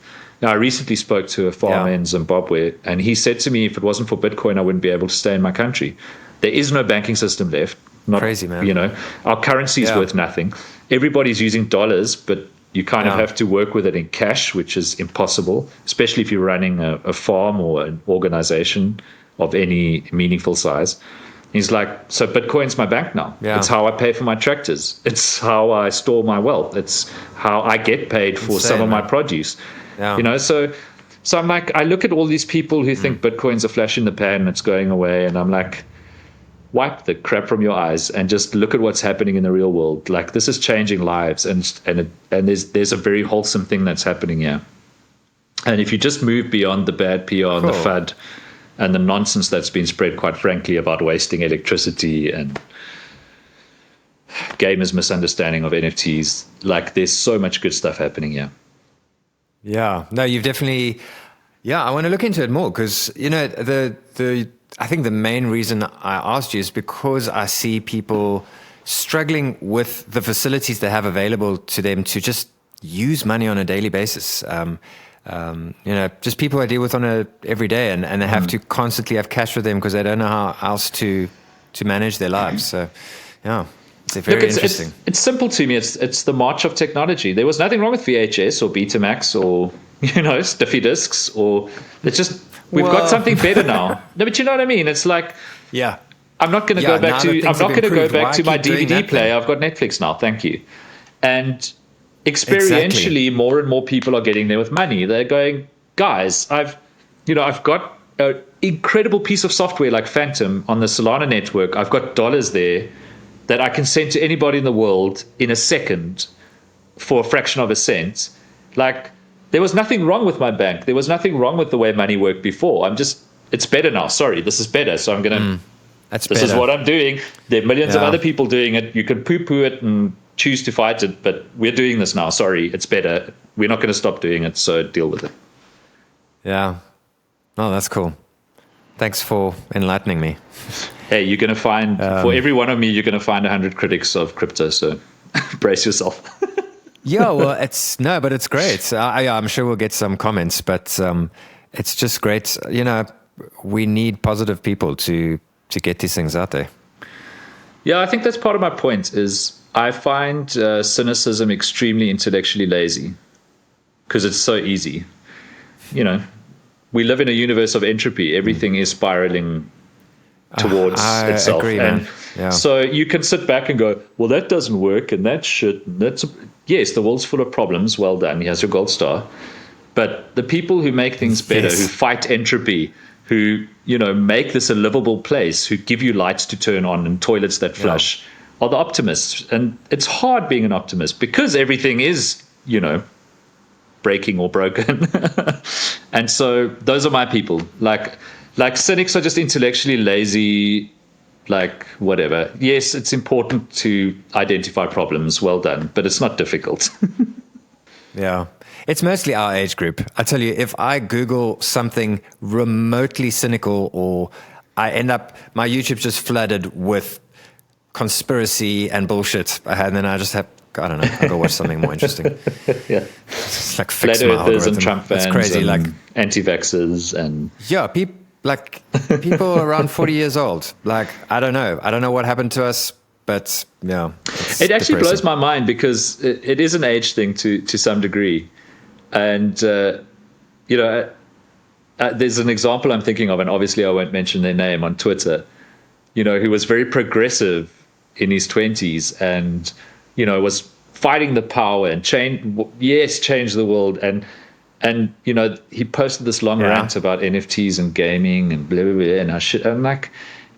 Now, I recently spoke to a farmer in Zimbabwe, and he said to me, if it wasn't for Bitcoin, I wouldn't be able to stay in my country. There is no banking system left. Not crazy, man. Our currency is worth nothing. Everybody's using dollars, but you kind of have to work with it in cash, which is impossible, especially if you're running a farm or an organization of any meaningful size. He's like, so Bitcoin's my bank now. Yeah. It's how I pay for my tractors. It's how I store my wealth. It's how I get paid for some of my produce. Yeah. So I'm like, I look at all these people who think Bitcoin's a flash in the pan and it's going away, and I'm like, wipe the crap from your eyes and just look at what's happening in the real world. Like, this is changing lives, and there's a very wholesome thing that's happening here. And if you just move beyond the bad PR and the FUD and the nonsense that's been spread, quite frankly, about wasting electricity and gamers' misunderstanding of NFTs, like, there's so much good stuff happening here. Yeah, no, you've definitely. Yeah, I want to look into it more because I think the main reason I asked you is because I see people struggling with the facilities they have available to them to just use money on a daily basis. Just people I deal with on a every day, and they have to constantly have cash with them because they don't know how else to manage their lives. So, yeah. It's very interesting. It's simple to me. It's the march of technology. There was nothing wrong with VHS or Betamax or stiffy discs, or it's just we've got something better now. No, but you know what I mean. It's like I'm not going to go back to my DVD player. I've got Netflix now. Thank you. And experientially, more and more people are getting there with money. They're going, guys, I've got an incredible piece of software like Phantom on the Solana network. I've got dollars there that I can send to anybody in the world in a second for a fraction of a cent. Like, there was nothing wrong with my bank. There was nothing wrong with the way money worked before. It's better now. Sorry, this is better. So I'm going to, this is what I'm doing. There are millions of other people doing it. You can poo-poo it and choose to fight it, but we're doing this now. Sorry, it's better. We're not going to stop doing it, so deal with it. Yeah. Oh, that's cool. Thanks for enlightening me. Hey, you're going to find, for every one of me, you're going to find 100 critics of crypto, so brace yourself. Yeah, well, but it's great. I'm sure we'll get some comments, but it's just great. We need positive people to get these things out there. Yeah, I think that's part of my point is I find cynicism extremely intellectually lazy because it's so easy. We live in a universe of entropy. Everything is spiraling towards itself. Agree, and so you can sit back and go, well, that doesn't work and that's shit. Yes, the world's full of problems. Well done. Here's your gold star. But the people who make things better, who fight entropy, who, make this a livable place, who give you lights to turn on and toilets that flush, are the optimists. And it's hard being an optimist because everything is, breaking or broken. And so those are my people. Like cynics are just intellectually lazy, like whatever. Yes, it's important to identify problems. Well done. But it's not difficult. Yeah. It's mostly our age group. I tell you, if I Google something remotely cynical or I end up, my YouTube's just flooded with conspiracy and bullshit. And then I just have, I don't know, I'll go watch something more interesting. Yeah. It's like fix Flat my earthers algorithm. and Trump fans. That's crazy. And like anti-vaxxers and... Yeah, people around 40 years old. Like, I don't know what happened to us, but yeah. It actually blows my mind because it is an age thing to some degree. And, there's an example I'm thinking of, and obviously I won't mention their name on Twitter, who was very progressive in his 20s and, was fighting the power and change the world. And he posted this long rant about NFTs and gaming and blah, blah, blah. And I'm like,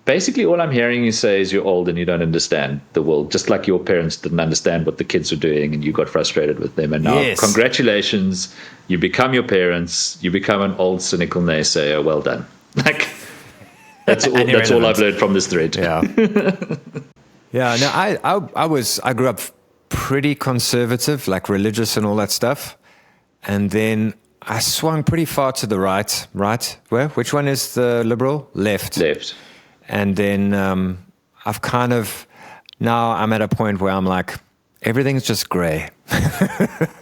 basically all I'm hearing you say is you're old and you don't understand the world, just like your parents didn't understand what the kids were doing and you got frustrated with them. And now, congratulations, you become your parents, you become an old, cynical naysayer. Well done. Like, that's all I've learned from this thread. Yeah. Yeah, no, I grew up pretty conservative, like religious and all that stuff. And then I swung pretty far to the right. Where? Which one is the liberal? Left. And then I've kind of, now I'm at a point where I'm like, everything's just gray.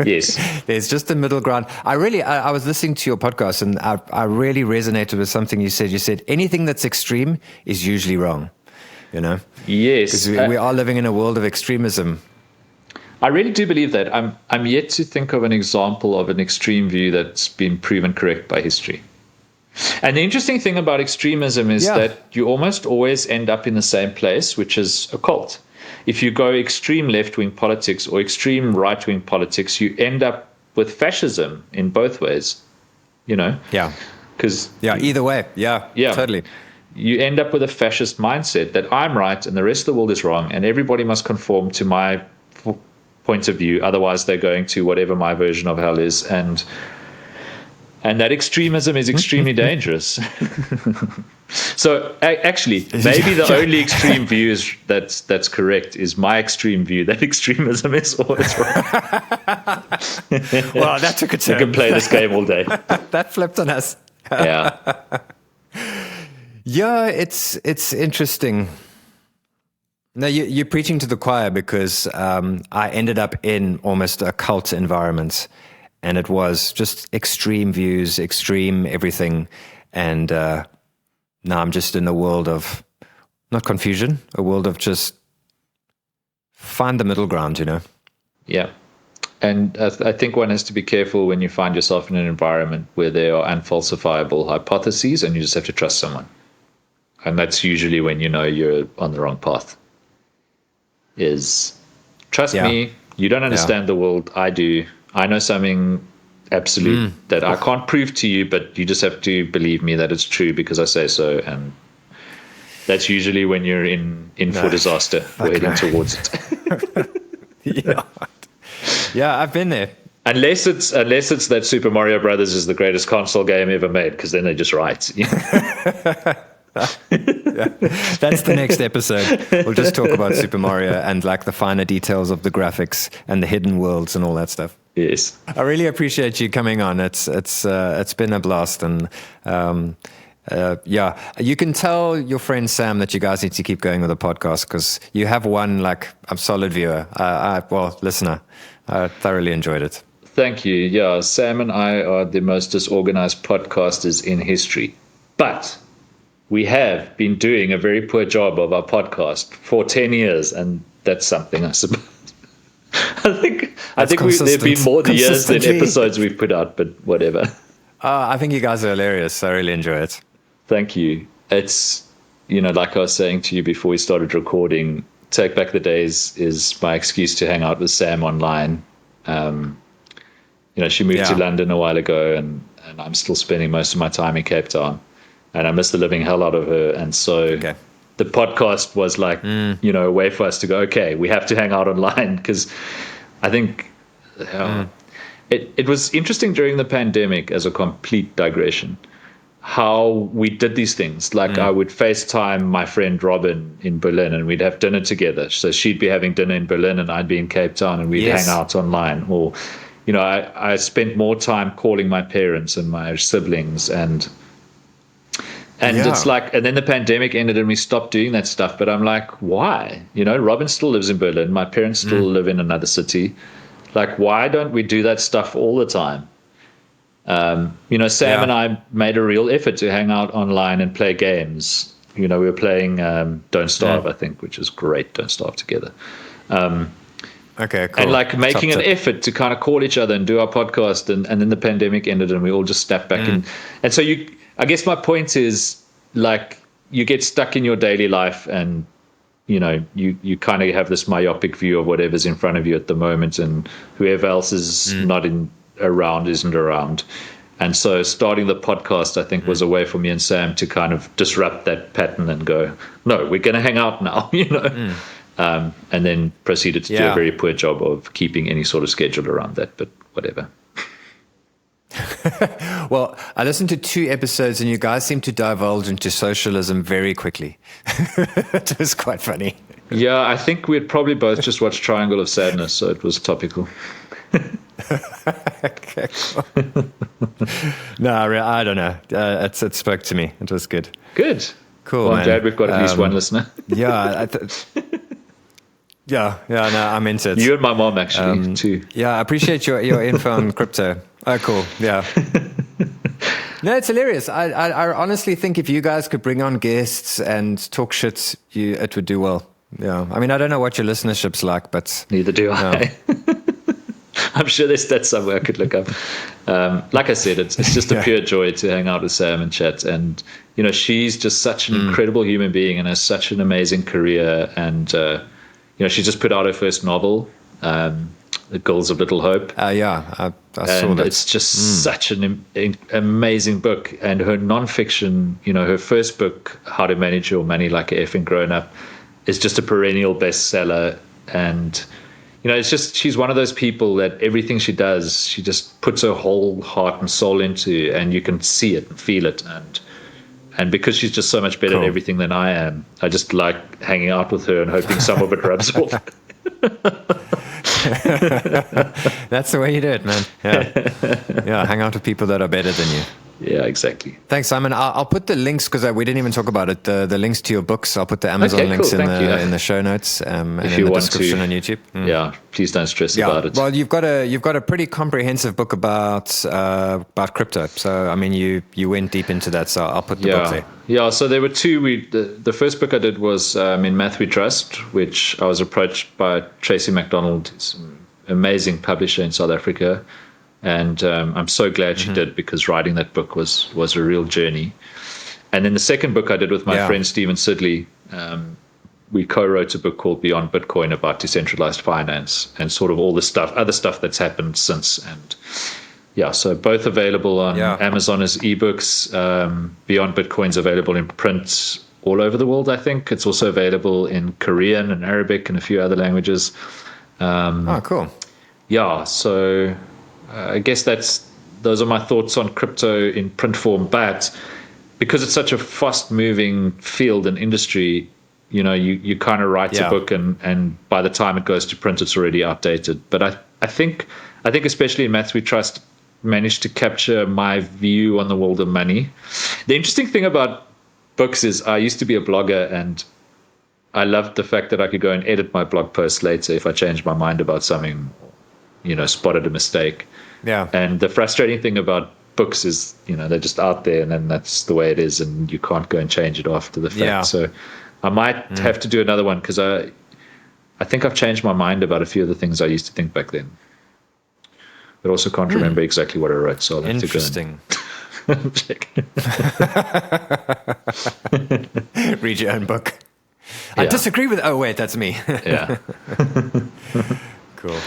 Yes. There's just a middle ground. I was listening to your podcast and I really resonated with something you said. You said anything that's extreme is usually wrong, Yes. Because we are living in a world of extremism. I really do believe that. I'm yet to think of an example of an extreme view that's been proven correct by history. And the interesting thing about extremism is that you almost always end up in the same place, which is a cult. If you go extreme left-wing politics or extreme right-wing politics, you end up with fascism in both ways, Yeah. Because either way. Yeah, totally. You end up with a fascist mindset that I'm right and the rest of the world is wrong and everybody must conform to my point of view. Otherwise, they're going to whatever my version of hell is. And that extremism is extremely dangerous. So actually, maybe the only extreme view that's correct is my extreme view that extremism is always wrong. Well, that took a turn. We can play this game all day. That flipped on us. Yeah. Yeah, it's interesting. No, you're preaching to the choir, because I ended up in almost a cult environment, and it was just extreme views, extreme everything, and now I'm just in a world of not confusion, a world of just find the middle ground, Yeah. And I think one has to be careful when you find yourself in an environment where there are unfalsifiable hypotheses, and you just have to trust someone. And that's usually when you know you're on the wrong path. Is trust me, you don't understand the world. I do. I know something absolute that I can't prove to you, but you just have to believe me that it's true because I say so. And that's usually when you're in for disaster or heading towards it. Yeah, I've been there. Unless it's that Super Mario Brothers is the greatest console game ever made, because then they're just right. Yeah. That's the next episode. We'll just talk about Super Mario and like the finer details of the graphics and the hidden worlds and all that stuff. Yes, I really appreciate you coming on. It's been a blast, and you can tell your friend Sam that you guys need to keep going with the podcast, because you have one like a solid viewer, listener. I thoroughly enjoyed it. Thank you. Yeah, Sam and I are the most disorganized podcasters in history, but we have been doing a very poor job of our podcast for 10 years, and that's something, I suppose. I think there've been more the years than episodes we've put out, but whatever. I think you guys are hilarious. I really enjoy it. Thank you. It's, like I was saying to you before we started recording, Take Back the Days is my excuse to hang out with Sam online. She moved to London a while ago, and I'm still spending most of my time in Cape Town. And I miss the living hell out of her. And so the podcast was like, a way for us to go, okay, we have to hang out online. Because I think it was interesting during the pandemic, as a complete digression, how we did these things. Like I would FaceTime my friend Robin in Berlin, and we'd have dinner together. So she'd be having dinner in Berlin and I'd be in Cape Town, and we'd hang out online. Or, I spent more time calling my parents and my siblings, and it's like, and then the pandemic ended and we stopped doing that stuff. But I'm like, why? Robin still lives in Berlin. My parents still live in another city. Like, why don't we do that stuff all the time? Sam and I made a real effort to hang out online and play games. We were playing Don't Starve, I think, which is great. Don't Starve together. Okay, cool. And like making an effort to kind of call each other and do our podcast. And then the pandemic ended and we all just stepped back in. And so I guess my point is, like, you get stuck in your daily life, and you kind of have this myopic view of whatever's in front of you at the moment, and whoever else is around isn't around. And so starting the podcast, I think, was a way for me and Sam to kind of disrupt that pattern and go, no, we're going to hang out now, and then proceeded to do a very poor job of keeping any sort of schedule around that, but whatever. Well, I listened to 2 episodes and you guys seem to divulge into socialism very quickly. It was quite funny. Yeah, I think we'd probably both just watched Triangle of Sadness, so it was topical. Okay, cool. No, I don't know. It spoke to me. It was good. Good. Cool, well, I'm glad we've got at least one listener. Yeah. No, I'm into it. You and my mom, actually, too. Yeah, I appreciate your info on crypto. Oh, cool. Yeah. No, it's hilarious. I honestly think if you guys could bring on guests and talk shit, it would do well. Yeah. I mean, I don't know what your listenership's like, but... Neither do I. I'm sure there's stats somewhere I could look up. Like I said, it's just a pure joy to hang out with Sam and chat. And, she's just such an incredible human being and has such an amazing career. And, she just put out her first novel, The Girls of Little Hope. I saw that. It's just such an amazing book. And her nonfiction, her first book, How to Manage Your Money Like a Effing Grown Up, is just a perennial bestseller. And, it's just, she's one of those people that everything she does, she just puts her whole heart and soul into, and you can see it and feel it. And because she's just so much better at everything than I am, I just like hanging out with her and hoping some of it rubs off. That's the way you do it, man. Yeah, hang out with people that are better than you. Yeah, exactly. Thanks, Simon. I'll put the links, because we didn't even talk about it. The links to your books. I'll put the Amazon links in the show notes and in the description on YouTube. Yeah, please don't stress about it. Well, you've got a pretty comprehensive book about crypto. So I mean, you went deep into that. So I'll put the book there. Yeah. So there were two. The first book I did was In Math We Trust, which I was approached by Tracy McDonald, an amazing publisher in South Africa. And I'm so glad she did, because writing that book was a real journey. And then the second book I did with my friend Stephen Sidley, we co-wrote a book called Beyond Bitcoin about decentralized finance and sort of all the other stuff that's happened since. And so both available on Amazon as ebooks. Beyond Bitcoin's available in print all over the world, I think. It's also available in Korean and Arabic and a few other languages. Cool. Yeah, so I guess those are my thoughts on crypto in print form. But because it's such a fast-moving field and industry, you kind of write a book, and by the time it goes to print, it's already outdated. But I think especially in Maths We Trust, managed to capture my view on the world of money. The interesting thing about books is I used to be a blogger, and I loved the fact that I could go and edit my blog post later if I changed my mind about something, spotted a mistake. Yeah. And the frustrating thing about books is, they're just out there, and then that's the way it is, and you can't go and change it after the fact. Yeah. So I might have to do another one, because I think I've changed my mind about a few of the things I used to think back then. But also can't remember exactly what I wrote, so I'll have to go. Interesting. Read your own book. Yeah. I disagree with. Oh wait, that's me. Yeah. Cool.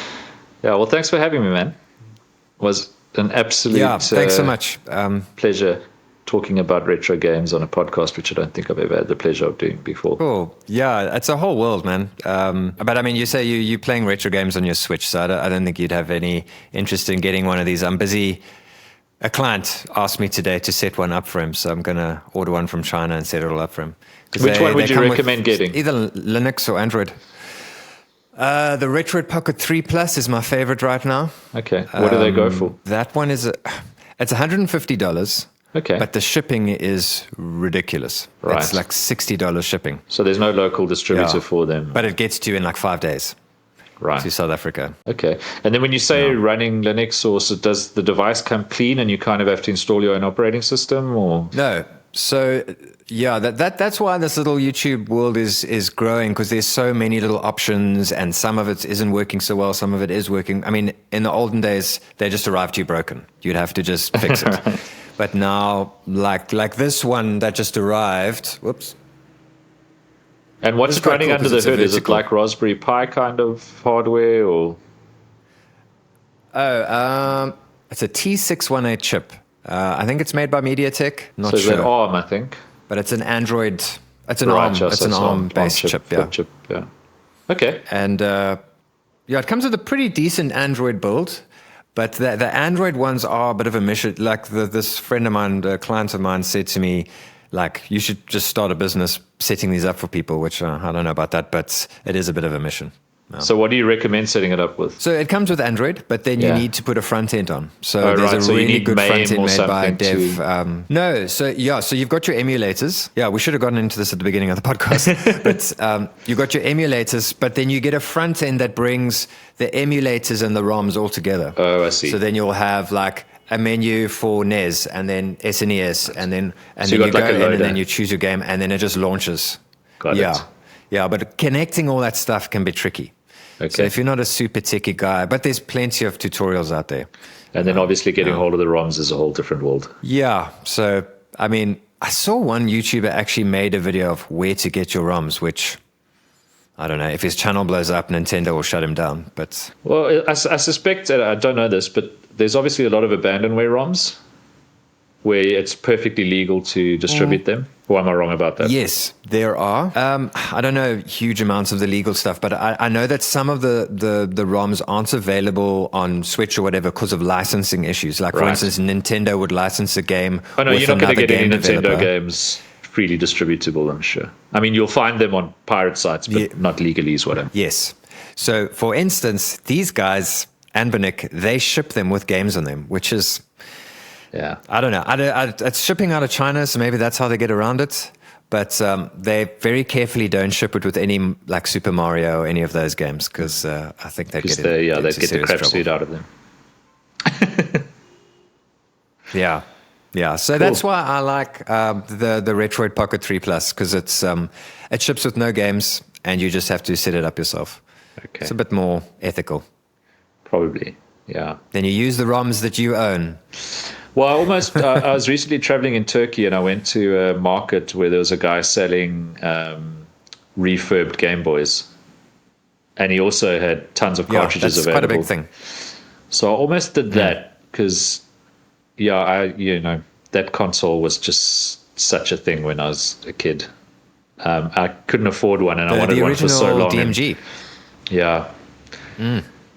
Yeah. Well, thanks for having me, man. It was an absolute. Yeah. Thanks so much. Pleasure talking about retro games on a podcast, which I don't think I've ever had the pleasure of doing before. Cool. Yeah, it's a whole world, man. But I mean, you say you playing retro games on your Switch, so I don't think you'd have any interest in getting one of these. I'm busy. A client asked me today to set one up for him, so I'm going to order one from China and set it all up for him. Which one would you recommend getting? Either Linux or Android. The Retroid Pocket 3 Plus is my favorite right now. Okay. What do they go for? That one it's $150. Okay. But the shipping is ridiculous. Right. It's like $60 shipping. So there's no local distributor for them. But it gets to you in like 5 days. Right. To South Africa. Okay. And then when you say running Linux, or so does the device come clean and you kind of have to install your own operating system, or? No. So that's why this little YouTube world is growing, because there's so many little options, and some of it isn't working so well, some of it is working. I mean, in the olden days, they just arrived to you broken. You'd have to just fix it. But now, like this one that just arrived, whoops. And what's running under the hood? Is it like Raspberry Pi kind of hardware, or? It's a T618 chip. I think it's made by MediaTek. Not sure. So it's an ARM, I think. But it's an Android. It's an ARM. It's an ARM-based chip. Yeah. Okay. And it comes with a pretty decent Android build. But the Android ones are a bit of a mission. Like this friend of mine, a client of mine, said to me, like, you should just start a business setting these up for people, which I don't know about that, but it is a bit of a mission. No. So what do you recommend setting it up with? So it comes with Android, but then you need to put a front end on. So there's a really good front end made by Dev. So you've got your emulators. Yeah, we should have gotten into this at the beginning of the podcast. But you've got your emulators, but then you get a front end that brings the emulators and the ROMs all together. Oh, I see. So then you'll have like a menu for NES and then SNES, and then you go in and then you choose your game, and then it just launches. Got it. Yeah, but connecting all that stuff can be tricky. Okay. So if you're not a super techie guy, but there's plenty of tutorials out there. And then obviously getting hold of the ROMs is a whole different world. Yeah. So, I mean, I saw one YouTuber actually made a video of where to get your ROMs, which, I don't know, if his channel blows up, Nintendo will shut him down. But well, I suspect, I don't know this, but there's obviously a lot of abandonware ROMs where it's perfectly legal to distribute them. Or am I wrong about that? Yes, there are. I don't know huge amounts of the legal stuff, but I know that some of the ROMs aren't available on Switch or whatever because of licensing issues. Like, for instance, Nintendo would license a game. Oh, no, you're not going to get any Nintendo games freely distributable, I'm sure. I mean, you'll find them on pirate sites, but not legally is what I'm... Yes. So, for instance, these guys, Anbernic, they ship them with games on them, which is, I don't know. It's shipping out of China, so maybe that's how they get around it. But they very carefully don't ship it with any like Super Mario or any of those games because I think they'd get they'd get the crap suit out of them. Yeah. So that's why I like the Retroid Pocket 3 Plus because it ships with no games and you just have to set it up yourself. Okay. It's a bit more ethical. Probably, yeah. Then you use the ROMs that you own. Well, I was recently traveling in Turkey and I went to a market where there was a guy selling refurbed Game Boys. And he also had tons of cartridges that's available. Quite a big thing. So I almost did that because, that console was just such a thing when I was a kid. I couldn't afford one and I wanted one for so long. The original DMG. Yeah.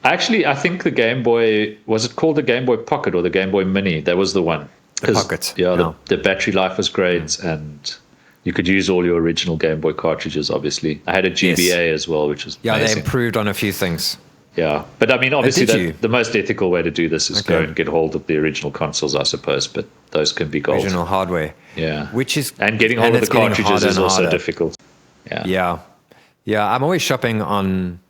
Actually, I think the Game Boy, was it called the Game Boy Pocket or the Game Boy Mini? That was the one. The Pocket. Yeah, the battery life was great and you could use all your original Game Boy cartridges, obviously. I had a GBA as well, which was amazing. They improved on a few things. Yeah, but I mean, obviously, the most ethical way to do this is go and get hold of the original consoles, I suppose. But those can be gold. Original hardware. Yeah, And getting hold of the cartridges is also difficult. Yeah. I'm always shopping on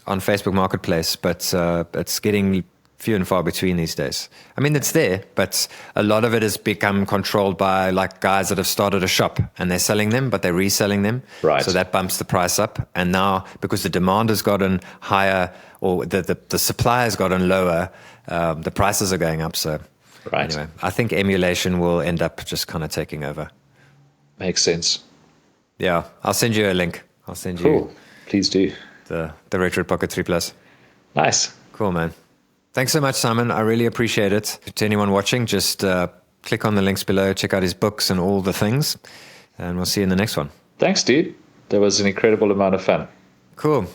Facebook Marketplace, but it's getting few and far between these days. I mean, it's there, but a lot of it has become controlled by like guys that have started a shop and they're selling them, but they're reselling them. Right. So that bumps the price up. And now, because the demand has gotten higher or the supply has gotten lower, the prices are going up. So anyway, I think emulation will end up just kind of taking over. Makes sense. Yeah, I'll send you a link. I'll send you. Please do. The Retroid Pocket 3 Plus. Nice. Cool, man. Thanks so much, Simon. I really appreciate it. To anyone watching, just click on the links below, check out his books and all the things, and we'll see you in the next one. Thanks, dude. That was an incredible amount of fun. Cool.